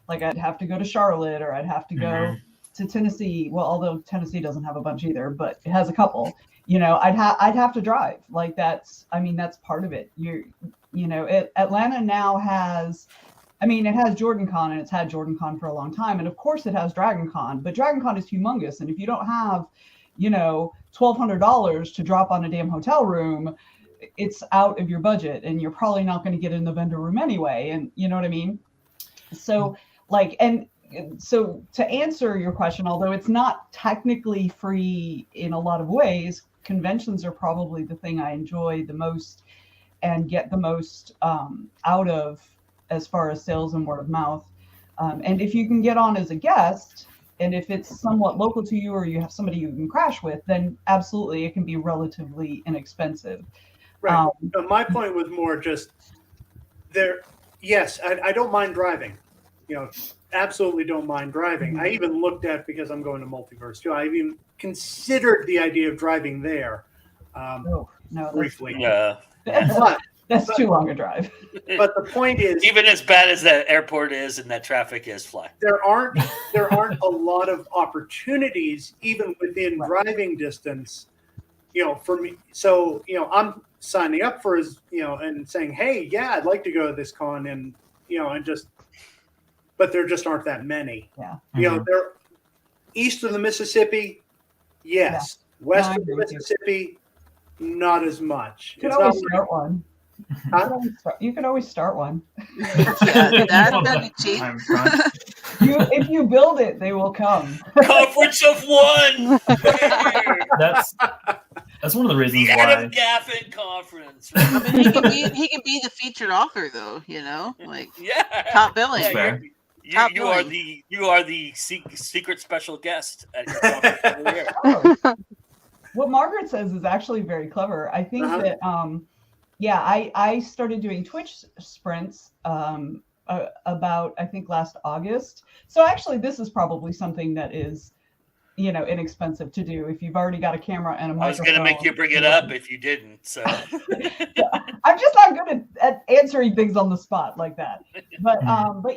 I'd have to go to Charlotte or I'd have to go to Tennessee. Well, although Tennessee doesn't have a bunch either, but it has a couple. I'd have to drive. Like that's part of it. Atlanta now has, it has JordanCon and it's had JordanCon for a long time, and of course it has DragonCon. But DragonCon is humongous, and if you don't have, $1,200 to drop on a damn hotel room, it's out of your budget, and you're probably not going to get in the vendor room anyway. And you know what I mean? So So to answer your question, although it's not technically free in a lot of ways, conventions are probably the thing I enjoy the most and get the most out of as far as sales and word of mouth. And if you can get on as a guest, and if it's somewhat local to you or you have somebody you can crash with, then absolutely it can be relatively inexpensive. Right. My point was more just there. Yes, I don't mind driving. Absolutely don't mind driving. I even looked at, because I'm going to Multiverse too, I even considered the idea of driving there briefly. That's too long a drive. But the point is, even as bad as that airport is and that traffic is, fly. There aren't a lot of opportunities even within driving distance, for me. So, I'm signing up for and saying, hey, yeah, I'd like to go to this con, and but there just aren't that many. Yeah. They're east of the Mississippi, yes. Yeah. West of the Mississippi, not as much. You can always start one. You can always start one. That'd be cheap. If you build it, they will come. Conference of one. That's one of the reasons the why. Adam Gaffen conference. He can be the featured author, though. Top billing. Yeah, you are the secret special guest at your conference every year. What Margaret says is actually very clever. I think that I started doing Twitch sprints about, I think, last August. So actually this is probably something that is inexpensive to do if you've already got a camera and a microphone. I was going to make you bring it up if you didn't. So I'm just not good at answering things on the spot like that. But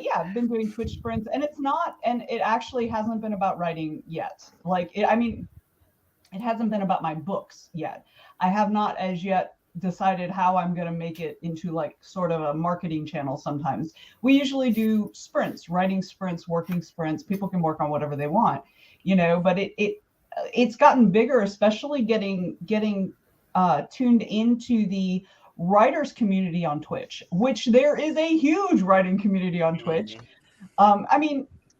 yeah, I've been doing Twitch sprints, and it actually hasn't been about writing yet. It hasn't been about my books yet. I have not as yet decided how I'm going to make it into sort of a marketing channel. Sometimes we usually do sprints, writing sprints, working sprints. People can work on whatever they want. But it's gotten bigger, especially getting tuned into the writers community on Twitch, which there is a huge writing community on Twitch.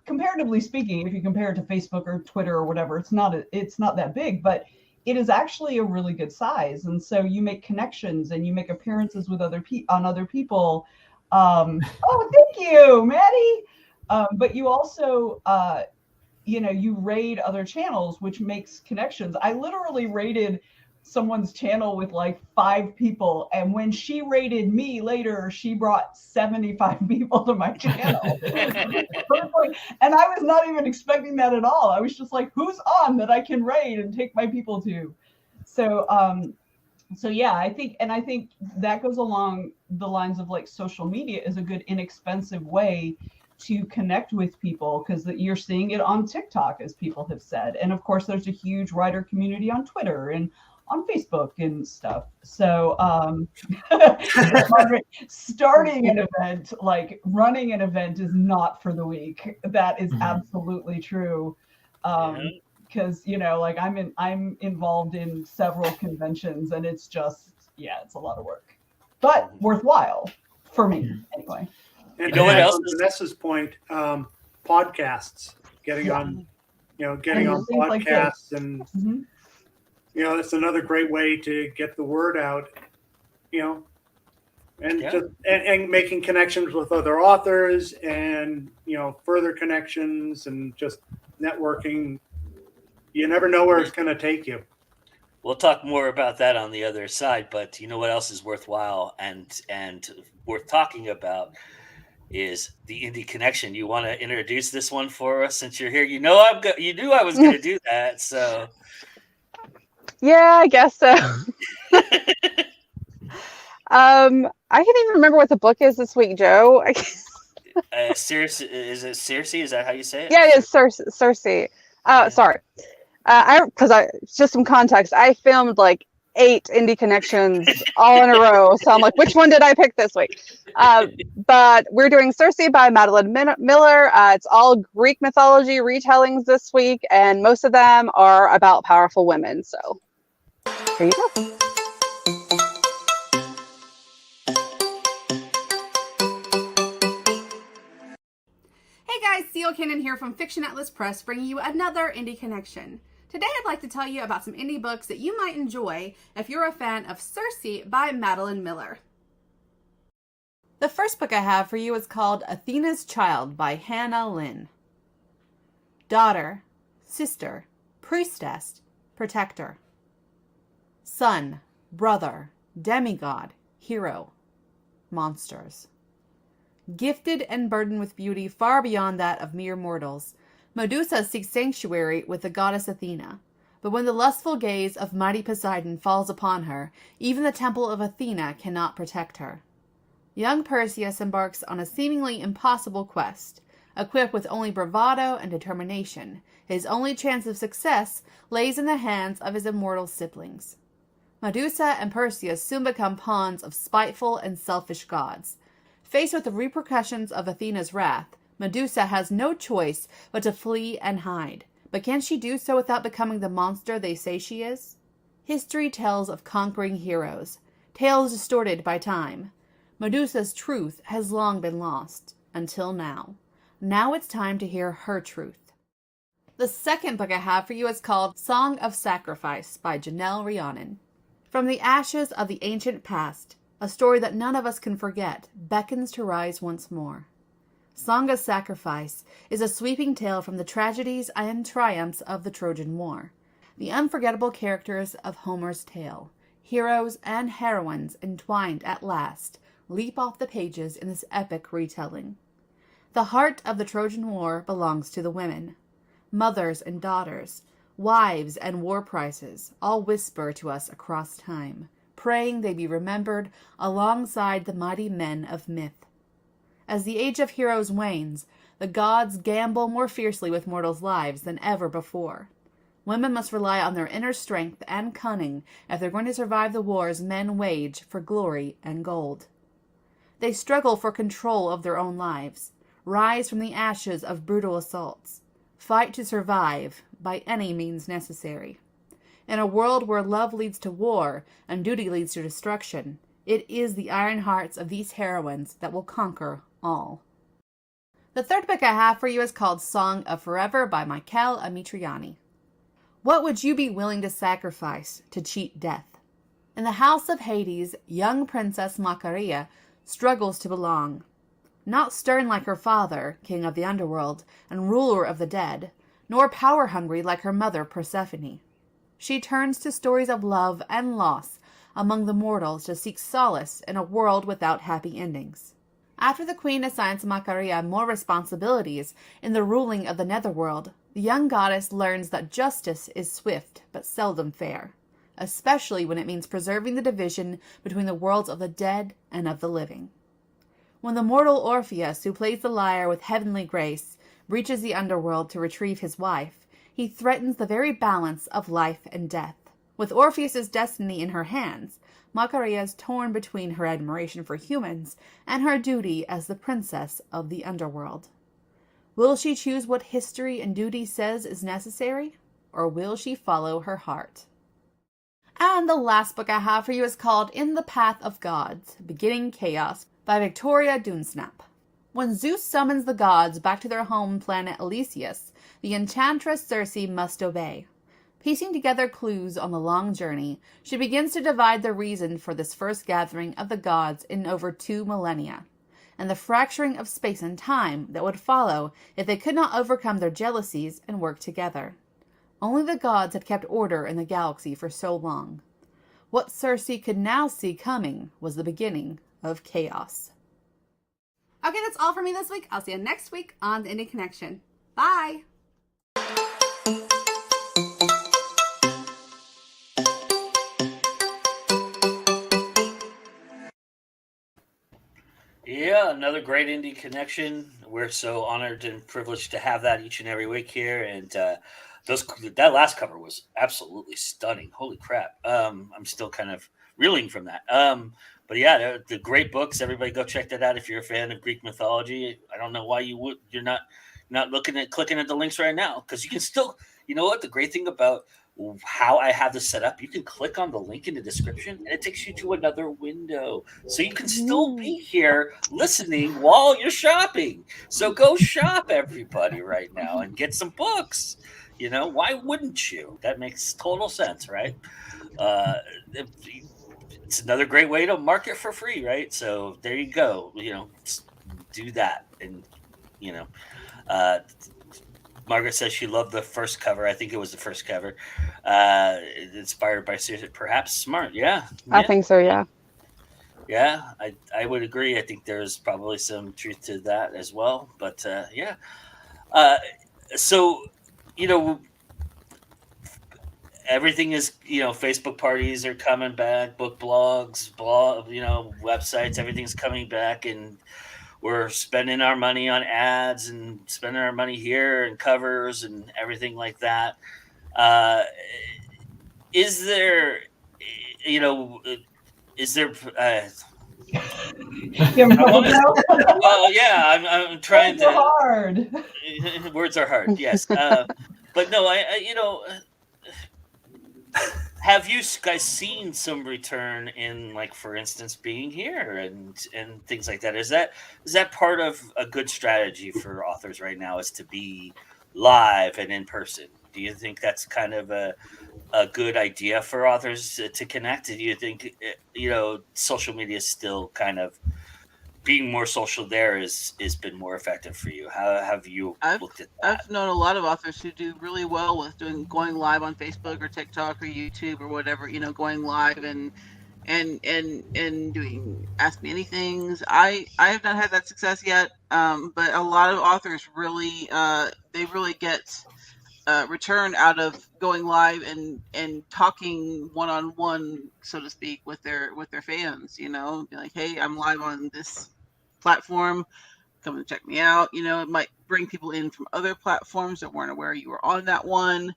comparatively speaking, if you compare it to Facebook or Twitter or whatever, it's not that big, but it is actually a really good size. And so you make connections and you make appearances with other people. Oh, thank you, Maddie. But you also, you raid other channels, which makes connections. I literally raided someone's channel with like 5 people, and when she raided me later, she brought 75 people to my channel. And I was not even expecting that at all. I was just like, who's on that I can raid and take my people to? So yeah, I think that goes along the lines of like social media is a good inexpensive way to connect with people, because you're seeing it on TikTok, as people have said, and of course there's a huge writer community on Twitter and on Facebook and stuff. So starting an event, like running an event, is not for the weak. That is absolutely true. Because like I'm involved in several conventions, and it's just it's a lot of work, but worthwhile for me anyway. And you know what else? On Vanessa's point, podcasts, getting on podcasts, like and it's another great way to get the word out. And making connections with other authors, and further connections, and just networking. You never know where it's going to take you. We'll talk more about that on the other side, but you know what else is worthwhile and worth talking about is the Indie Connection. You want to introduce this one for us since you're here? You knew I was going to do that, so. Yeah, I guess so. I can't even remember what the book is this week, Joe. Circe, is it Circe? Is that how you say it? Yeah, it is Circe. Sorry. Just some context, I filmed like 8 Indie Connections all in a row. So I'm like, which one did I pick this week? But we're doing Circe by Madeline Miller. It's all Greek mythology retellings this week, and most of them are about powerful women. So here you go. Hey guys, C.O. Cannon here from Fiction Atlas Press, bringing you another Indie Connection. Today I'd like to tell you about some indie books that you might enjoy if you're a fan of Circe by Madeline Miller. The first book I have for you is called Athena's Child by Hannah Lynn. Daughter, sister, priestess, protector. Son, brother, demigod, hero, monsters. Gifted and burdened with beauty far beyond that of mere mortals, Medusa seeks sanctuary with the goddess Athena. But when the lustful gaze of mighty Poseidon falls upon her, even the temple of Athena cannot protect her. Young Perseus embarks on a seemingly impossible quest. Equipped with only bravado and determination, his only chance of success lays in the hands of his immortal siblings. Medusa and Perseus soon become pawns of spiteful and selfish gods. Faced with the repercussions of Athena's wrath, Medusa has no choice but to flee and hide. But can she do so without becoming the monster they say she is? History tells of conquering heroes, tales distorted by time. Medusa's truth has long been lost, until now. Now it's time to hear her truth. The second book I have for you is called Song of Sacrifice by Janelle Rhiannon. From the ashes of the ancient past, a story that none of us can forget beckons to rise once more. Song of Sacrifice is a sweeping tale from the tragedies and triumphs of the Trojan War. The unforgettable characters of Homer's tale, heroes and heroines entwined at last, leap off the pages in this epic retelling. The heart of the Trojan War belongs to the women. Mothers and daughters, wives and war prizes, all whisper to us across time, praying they be remembered alongside the mighty men of myth. As the age of heroes wanes, the gods gamble more fiercely with mortals' lives than ever before. Women must rely on their inner strength and cunning if they're going to survive the wars men wage for glory and gold. They struggle for control of their own lives, rise from the ashes of brutal assaults, fight to survive by any means necessary. In a world where love leads to war and duty leads to destruction, it is the iron hearts of these heroines that will conquer all. The third book I have for you is called Song of Forever by Michael Amitriani. What would you be willing to sacrifice to cheat death? In the house of Hades, young Princess Macaria struggles to belong. Not stern like her father, king of the underworld and ruler of the dead, nor power-hungry like her mother Persephone. She turns to stories of love and loss among the mortals to seek solace in a world without happy endings. After the queen assigns Macaria more responsibilities in the ruling of the netherworld, the young goddess learns that justice is swift but seldom fair, especially when it means preserving the division between the worlds of the dead and of the living. When the mortal Orpheus, who plays the lyre with heavenly grace, reaches the underworld to retrieve his wife, he threatens the very balance of life and death. With Orpheus's destiny in her hands, Macaria is torn between her admiration for humans and her duty as the princess of the underworld. Will she choose what history and duty says is necessary, or will she follow her heart? And the last book I have for you is called In the Path of Gods, Beginning Chaos by Victoria Dunsnap. When Zeus summons the gods back to their home planet Elysius, the enchantress Circe must obey. Piecing together clues on the long journey, she begins to divide the reason for this first gathering of the gods in over 2 millennia, and the fracturing of space and time that would follow if they could not overcome their jealousies and work together. Only the gods had kept order in the galaxy for so long. What Circe could now see coming was the beginning of chaos. Okay, that's all for me this week. I'll see you next week on The Indie Connection. Bye! Yeah, another great indie connection. We're so honored and privileged to have that each and every week here. And that last cover was absolutely stunning. Holy crap! I'm still kind of reeling from that. But yeah, the great books. Everybody go check that out if you're a fan of Greek mythology. I don't know why you're not clicking at the links right now, because you can still. You know what? The great thing about how I have this set up, you can click on the link in the description and it takes you to another window. So you can still be here listening while you're shopping. So go shop, everybody, right now and get some books. You know, why wouldn't you? That makes total sense, right? It's another great way to market for free, right? So there you go. You know, do that. And, you know, Margaret says she loved the first cover. I think it was the first cover. Inspired by perhaps smart. Yeah. I think so, yeah. Yeah, I would agree. I think there's probably some truth to that as well. But yeah. So, you know, everything is, you know, Facebook parties are coming back, book blogs, websites, everything's coming back, and we're spending our money on ads and spending our money here and covers and everything like that. Is there, you know, well, yeah, I'm trying to. Hard. Words are hard, yes. But no, I you know, have you guys seen some return in, like, for instance, being here and things like that? Is that part of a good strategy for authors right now, is to be live and in person? Do you think that's kind of a good idea for authors to connect? Do you think, you know, social media is still kind of being more social there has been more effective for you? How have you looked at that? I've known a lot of authors who do really well with going live on Facebook or TikTok or YouTube or whatever, you know, going live and doing Ask Me Anythings. I have not had that success yet, but a lot of authors really they really get return out of going live and talking one-on-one, so to speak, with their fans. You know, be like, hey, I'm live on this platform, come and check me out. You know, it might bring people in from other platforms that weren't aware you were on that one,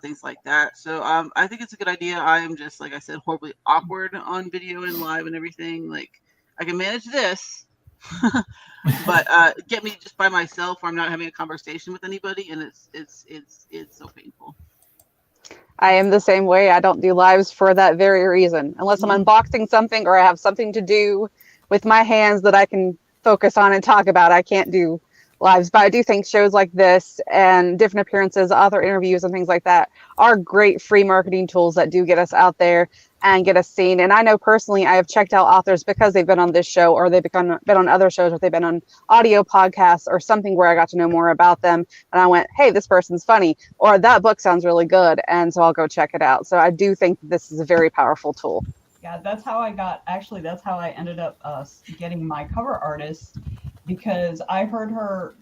things like that. So I think it's a good idea. I am just, like I said, horribly awkward on video and live and everything. Like, I can manage this, but get me just by myself where I'm not having a conversation with anybody, and it's so painful. I am the same way. I don't do lives for that very reason. Unless I'm unboxing something or I have something to do with my hands that I can focus on and talk about, I can't do lives. But I do think shows like this and different appearances, author interviews and things like that are great free marketing tools that do get us out there and get us seen. And I know personally, I have checked out authors because they've been on this show, or they've been on other shows, or they've been on audio podcasts or something where I got to know more about them. And I went, hey, this person's funny, or that book sounds really good. And so I'll go check it out. So I do think this is a very powerful tool. Yeah, that's how I ended up getting my cover artist, because I heard her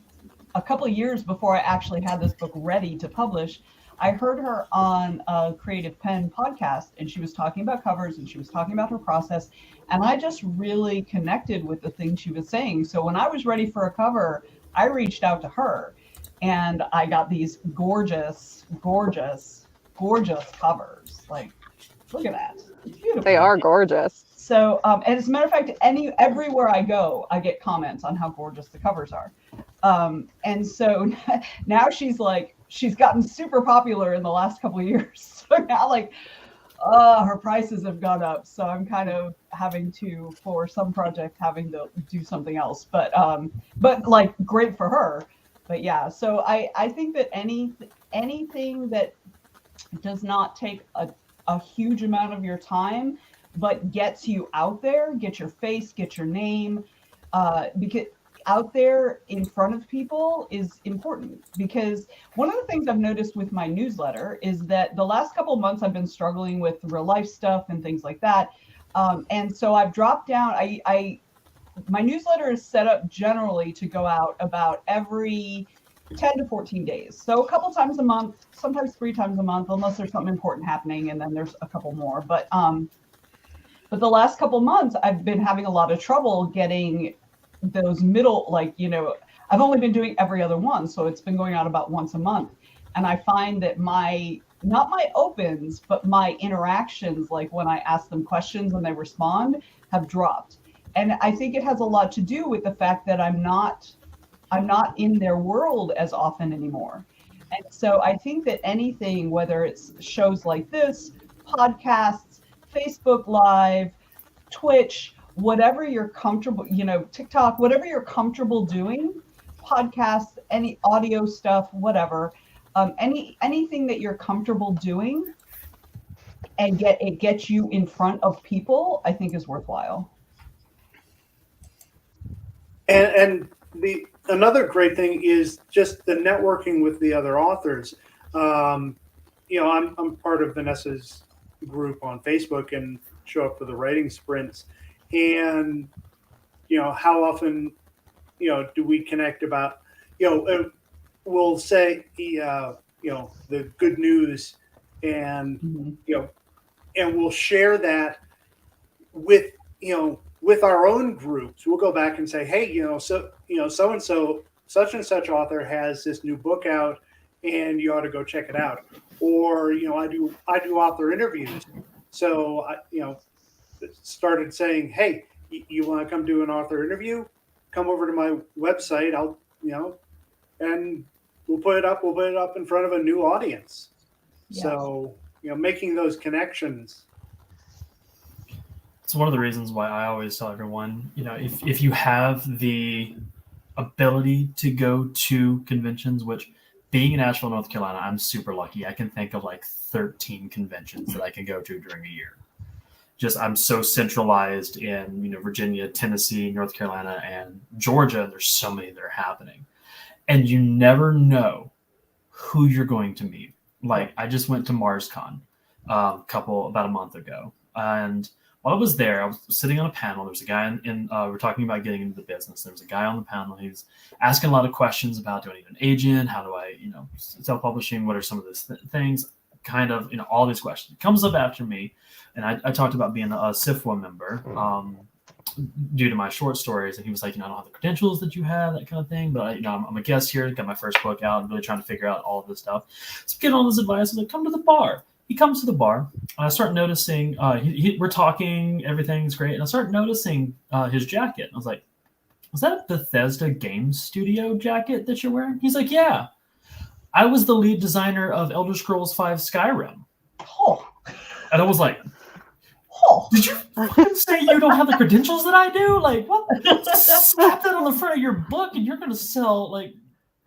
a couple of years before I actually had this book ready to publish. I heard her on a Creative Pen podcast, and she was talking about covers and she was talking about her process. And I just really connected with the things she was saying. So when I was ready for a cover, I reached out to her and I got these gorgeous, gorgeous, gorgeous covers. Like, look at that. It's beautiful. They are gorgeous. So, and as a matter of fact, everywhere I go, I get comments on how gorgeous the covers are. And so now she's gotten super popular in the last couple of years. So now her prices have gone up. So I'm kind of having to, for some project, having to do something else, but like great for her. But yeah, so I think that anything that does not take a huge amount of your time, but gets you out there, get your face, get your name, because out there in front of people is important. Because one of the things I've noticed with my newsletter is that the last couple of months I've been struggling with real life stuff and things like that. And so I've dropped down, my newsletter is set up generally to go out about every 10 to 14 days. So a couple times a month, sometimes 3 times a month, unless there's something important happening, and then there's a couple more. But the last couple months I've been having a lot of trouble getting those middle, I've only been doing every other one. So it's been going out about once a month. And I find that not my opens, but my interactions, like when I ask them questions and they respond, have dropped. And I think it has a lot to do with the fact that I'm not in their world as often anymore. And so I think that anything, whether it's shows like this, podcasts, Facebook Live, Twitch, whatever you're comfortable, TikTok, whatever you're comfortable doing, podcasts, any audio stuff, whatever, anything that you're comfortable doing and gets you in front of people, I think is worthwhile. And another great thing is just the networking with the other authors. I'm part of Vanessa's group on Facebook and show up for the writing sprints. And, how often, do we connect about, we'll say, the good news and, Mm-hmm. And we'll share that with our own groups. We'll go back and say, hey, so-and-so, such and such author has this new book out and you ought to go check it out. Or, I do author interviews. So, started saying, hey, you want to come do an author interview? Come over to my website. I'll, and we'll put it up in front of a new audience. Yes. So, making those connections. It's one of the reasons why I always tell everyone, if you have the ability to go to conventions, which being in Asheville, North Carolina, I'm super lucky. I can think of 13 conventions that I can go to during a year. I'm so centralized in, Virginia, Tennessee, North Carolina, and Georgia. And there's so many that are happening. And you never know who you're going to meet. I just went to MarsCon about a month ago. And while I was there, I was sitting on a panel. There was a guy we're talking about getting into the business. There was a guy on the panel. He was asking a lot of questions about, do I need an agent? How do I, self-publishing? What are some of those things? Kind of, all these questions. He comes up after me. And I talked about being a SIFWA member due to my short stories. And he was like, I don't have the credentials that you have, that kind of thing. But, I'm a guest here, got my first book out, and really trying to figure out all of this stuff. So getting all this advice, I was like, come to the bar. He comes to the bar. I start noticing, we're talking, everything's great. And I start noticing his jacket. I was like, was that a Bethesda Game Studio jacket that you're wearing? He's like, yeah. I was the lead designer of Elder Scrolls V Skyrim. Oh. And I was like, Oh, Did you fucking say you don't have the credentials that I do? Like, what? Slap that on the front of your book and you're going to sell, like,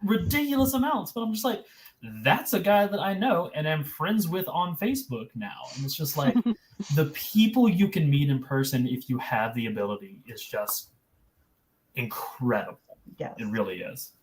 ridiculous amounts. But I'm just like, that's a guy that I know and am friends with on Facebook now. And it's just like, the people you can meet in person if you have the ability is just incredible. yes. It really is.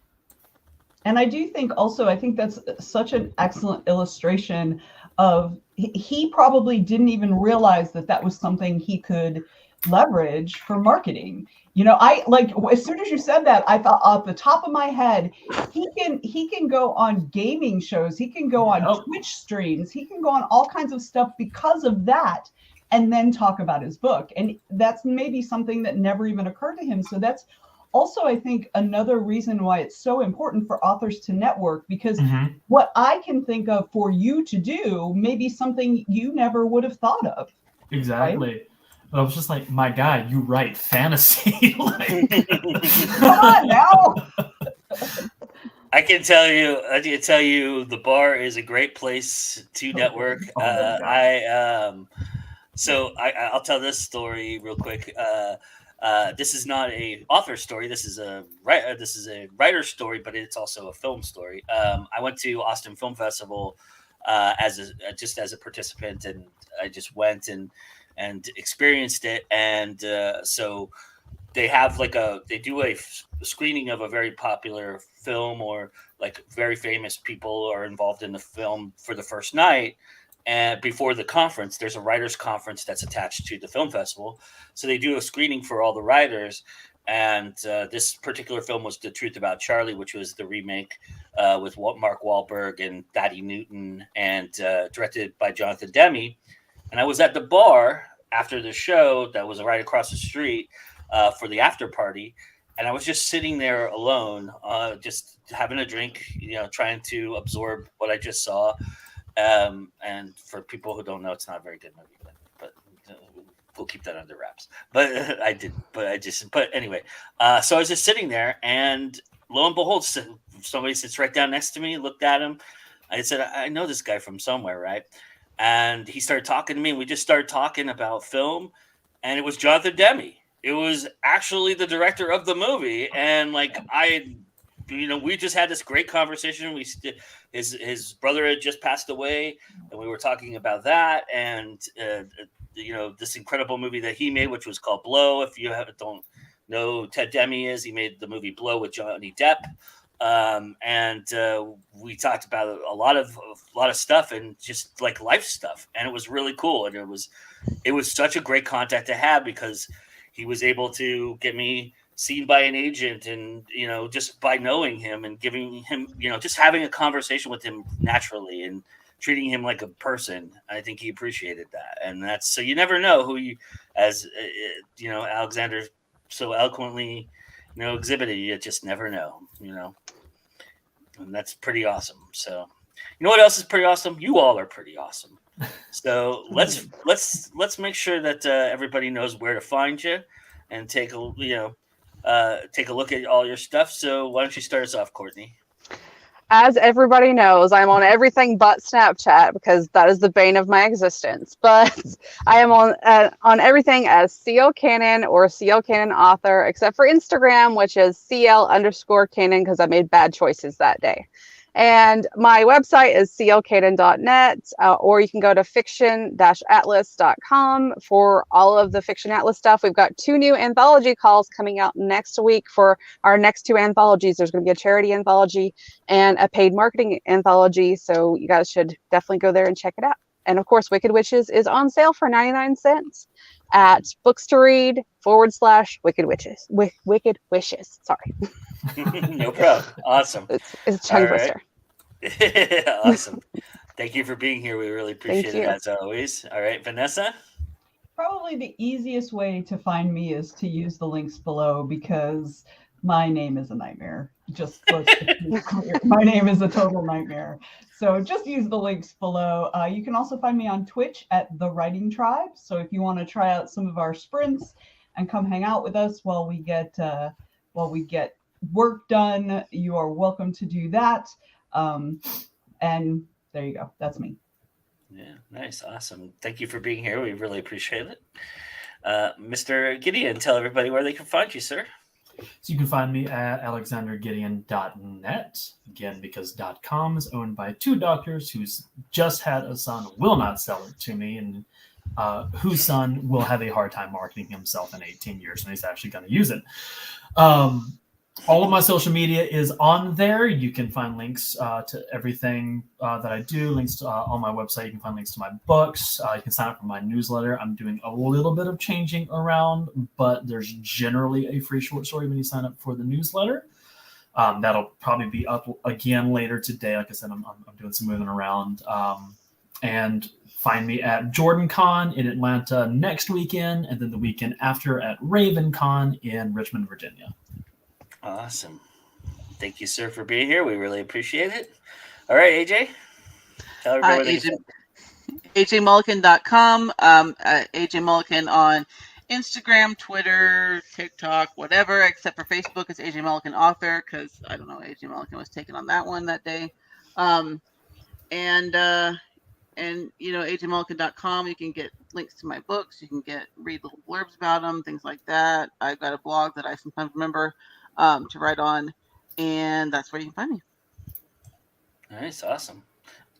And I do think also, I think that's such an excellent illustration of he probably didn't even realize that that was something he could leverage for marketing. You know, I like as soon as you said that, I thought off the top of my head, he can go on gaming shows, he can go on Twitch streams, he can go on all kinds of stuff because of that, and then talk about his book. And that's maybe something that never even occurred to him. So that's also, I think, another reason why it's so important for authors to network, because what I can think of for you to do may be something you never would have thought of. Exactly. Right? I was just like, my God, you write fantasy. Like, come on now. I can tell you the bar is a great place to network. I'll tell this story real quick. This is not a author story. This is a writer story, but it's also a film story. I went to Austin Film Festival as a participant, and I just went and experienced it. And so they have they do a screening of a very popular film, or like very famous people are involved in the film for the first night. And before the conference, there's a writers' conference that's attached to the film festival. So they do a screening for all the writers. And this particular film was The Truth About Charlie, which was the remake with Mark Wahlberg and Thaddeus Newton, and directed by Jonathan Demme. And I was at the bar after the show that was right across the street for the after party. And I was just sitting there alone, just having a drink, trying to absorb what I just saw. And for people who don't know, it's not a very good movie, but we'll keep that under wraps. But anyway, so I was just sitting there, and lo and behold, somebody sits right down next to me. Looked at him. I said, I know this guy from somewhere, right? And he started talking to me, and we just started talking about film, and it was Jonathan Demme. It was actually the director of the movie, and we just had this great conversation. His brother had just passed away, and we were talking about that, and this incredible movie that he made, which was called Blow. If you don't know, Ted Demme he made the movie Blow with Johnny Depp, and we talked about a lot of stuff, and just like life stuff, and it was really cool, and it was such a great contact to have, because he was able to get me seen by an agent, and just by knowing him and giving him, just having a conversation with him naturally and treating him like a person. I think he appreciated that. And that's, so you never know who you, as Alexander so eloquently exhibited, you just never know, and that's pretty awesome. So what else is pretty awesome? You all are pretty awesome. So let's make sure that everybody knows where to find you and take a look at all your stuff. So why don't you start us off, Courtney? As everybody knows, I'm on everything but Snapchat, because that is the bane of my existence. But I am on everything as CL Cannon or CL Cannon author, except for Instagram, which is CL_Cannon, because I made bad choices that day. And my website is clcannon.net, or you can go to fiction-atlas.com for all of the Fiction Atlas stuff. We've got 2 new anthology calls coming out next week for our next 2 anthologies. There's going to be a charity anthology and a paid marketing anthology, so you guys should definitely go there and check it out. And of course, Wicked Witches is on sale for 99 cents at Books to Read /Wicked Witches. Wicked Wishes. Sorry. No problem. Awesome. It's a tongue twister. Awesome. Thank you for being here. We really appreciate it, as always. All right, Vanessa? Probably the easiest way to find me is to use the links below, because my name is a nightmare. Just let's be clear. My name is a total nightmare. So just use the links below. You can also find me on Twitch at The Writing Tribe. So if you want to try out some of our sprints and come hang out with us while we get work done, you are welcome to do that. And there you go. That's me. Yeah, nice, awesome. Thank you for being here. We really appreciate it. Mr. Gideon, tell everybody where they can find you, sir. So you can find me at alexandergideon.net. Again, because .com is owned by two doctors who's just had a son, will not sell it to me, and whose son will have a hard time marketing himself in 18 years when he's actually going to use it. All of my social media is on there. You can find links to everything that I do, links to, on my website. You can find links to my books. You can sign up for my newsletter. I'm doing a little bit of changing around, but there's generally a free short story when you sign up for the newsletter. That'll probably be up again later today. Like I said, I'm doing some moving around. And find me at JordanCon in Atlanta next weekend, and then the weekend after at RavenCon in Richmond, Virginia. Awesome. Thank you, sir, for being here. We really appreciate it. All right, AJ. Tell everybody where they can AJMulligan.com. AJ Mulligan on Instagram, Twitter, TikTok, whatever, except for Facebook. It's AJ Mulligan Author, because I don't know, AJ Mulligan was taken on that one that day. And AJMulligan.com, you can get links to my books. You can read little blurbs about them, things like that. I've got a blog that I sometimes remember to write on, and that's where you can find me. Nice, awesome.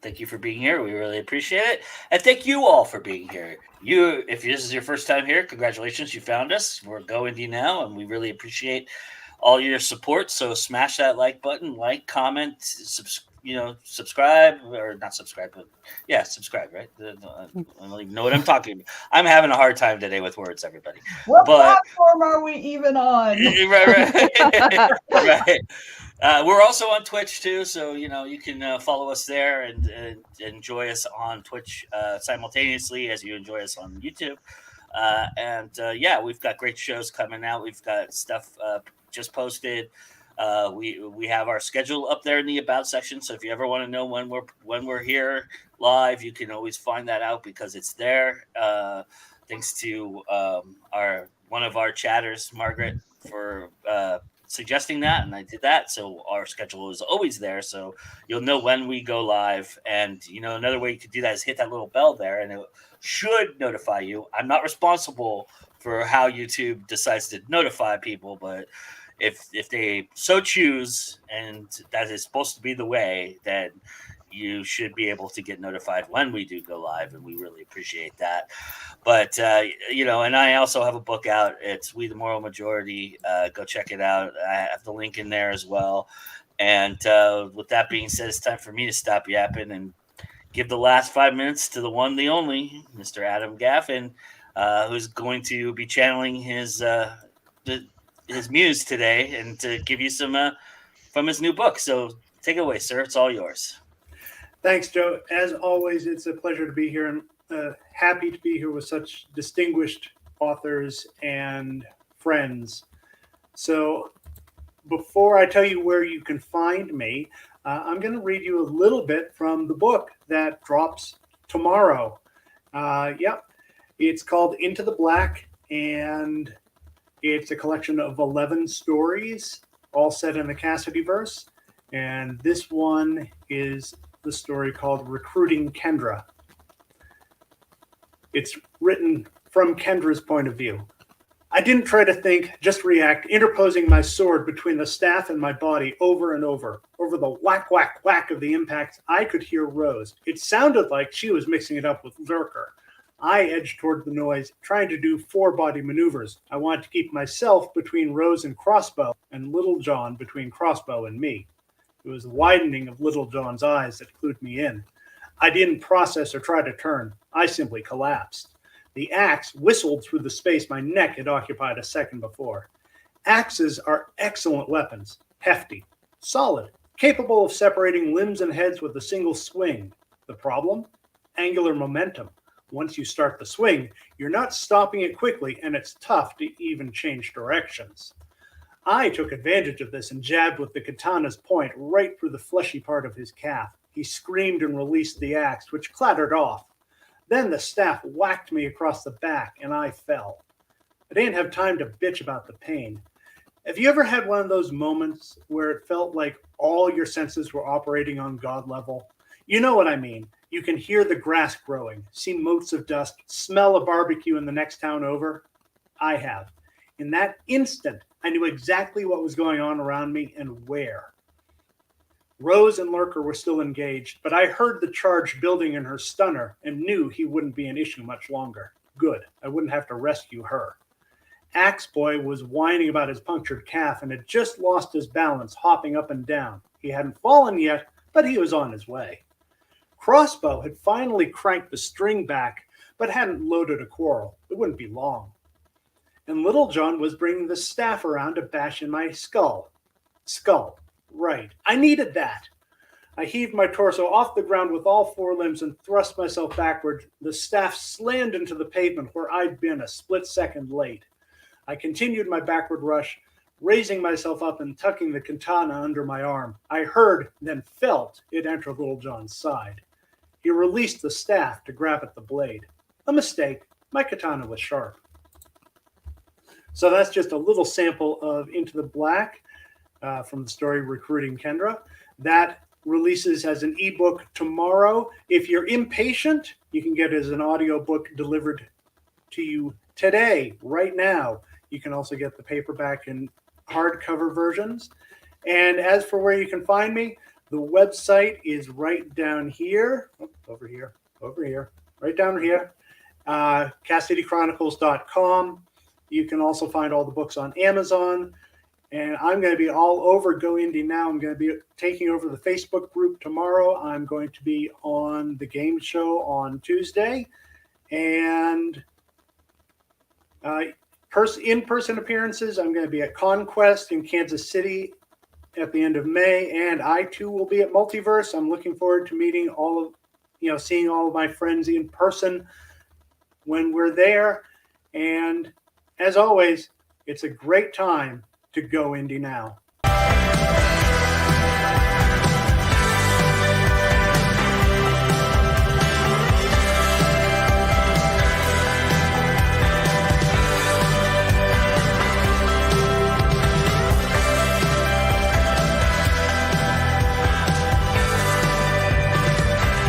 Thank you for being here. We really appreciate it. And thank you all for being here. If this is your first time here, congratulations, you found us. We're going to you now, and we really appreciate all your support. So smash that like button, comment, subscribe, or not subscribe, but yeah, subscribe, right? I don't even know what I'm talking about. I'm having a hard time today with words, everybody. What platform are we even on? Right. Right. We're also on Twitch too, so you can follow us there and enjoy us on Twitch simultaneously as you enjoy us on YouTube. We've got great shows coming out. We've got stuff just posted. We have our schedule up there in the about section, so if you ever want to know when we're here live, you can always find that out because it's there. Thanks to one of our chatters, Margaret, for suggesting that, and I did that, so our schedule is always there, so you'll know when we go live. And another way you could do that is hit that little bell there, and it should notify you. I'm not responsible for how YouTube decides to notify people, but if they so choose, and that is supposed to be the way, then you should be able to get notified when we do go live, and we really appreciate that. But and I also have a book out. It's We the Moral Majority. Go check it out. I have the link in there as well. And with that being said, it's time for me to stop yapping and give the last 5 minutes to the one, the only, Mr. Adam Gaffen, who's going to be channeling his muse today and to give you some from his new book. So take it away, sir. It's all yours. Thanks, Joe. As always, it's a pleasure to be here, and happy to be here with such distinguished authors and friends. So before I tell you where you can find me, I'm going to read you a little bit from the book that drops tomorrow. It's called Into the Black, and it's a collection of 11 stories, all set in the Cassidyverse. And this one is the story called Recruiting Kendra. It's written from Kendra's point of view. I didn't try to think, just react, interposing my sword between the staff and my body over and over. Over the whack, whack, whack of the impacts, I could hear Rose. It sounded like she was mixing it up with Lurker. I edged toward the noise, trying to do four-body maneuvers. I wanted to keep myself between Rose and Crossbow, and Little John between Crossbow and me. It was the widening of Little John's eyes that clued me in. I didn't process or try to turn. I simply collapsed. The axe whistled through the space my neck had occupied a second before. Axes are excellent weapons, hefty, solid, capable of separating limbs and heads with a single swing. The problem? Angular momentum. Once you start the swing, you're not stopping it quickly, and it's tough to even change directions. I took advantage of this and jabbed with the katana's point right through the fleshy part of his calf. He screamed and released the axe, which clattered off. Then the staff whacked me across the back, and I fell. I didn't have time to bitch about the pain. Have you ever had one of those moments where it felt like all your senses were operating on God level? You know what I mean. You can hear the grass growing, see motes of dust, smell a barbecue in the next town over. I have. In that instant, I knew exactly what was going on around me and where. Rose and Lurker were still engaged, but I heard the charge building in her stunner and knew he wouldn't be an issue much longer. Good, I wouldn't have to rescue her. Axe Boy was whining about his punctured calf and had just lost his balance, hopping up and down. He hadn't fallen yet, but he was on his way. Crossbow had finally cranked the string back, but hadn't loaded a quarrel. It wouldn't be long. And Little John was bringing the staff around to bash in my skull. Skull. Right. I needed that. I heaved my torso off the ground with all four limbs and thrust myself backward. The staff slammed into the pavement where I'd been a split second late. I continued my backward rush, raising myself up and tucking the katana under my arm. I heard, then felt, it enter Little John's side. He released the staff to grab at the blade. A mistake. My katana was sharp. So that's just a little sample of Into the Black from the story Recruiting Kendra. That releases as an ebook tomorrow. If you're impatient, you can get it as an audiobook delivered to you today, right now. You can also get the paperback and hardcover versions. And as for where you can find me, the website is right down here. Oh, over here, right down here. CassidyChronicles.com. You can also find all the books on Amazon. And I'm going to be all over Go Indie now. I'm going to be taking over the Facebook group tomorrow. I'm going to be on the game show on Tuesday. And in-person appearances, I'm going to be at Conquest in Kansas City at the end of May. And I, too, will be at Multiverse. I'm looking forward to meeting seeing all of my friends in person when we're there. And as always, it's a great time to go indie now.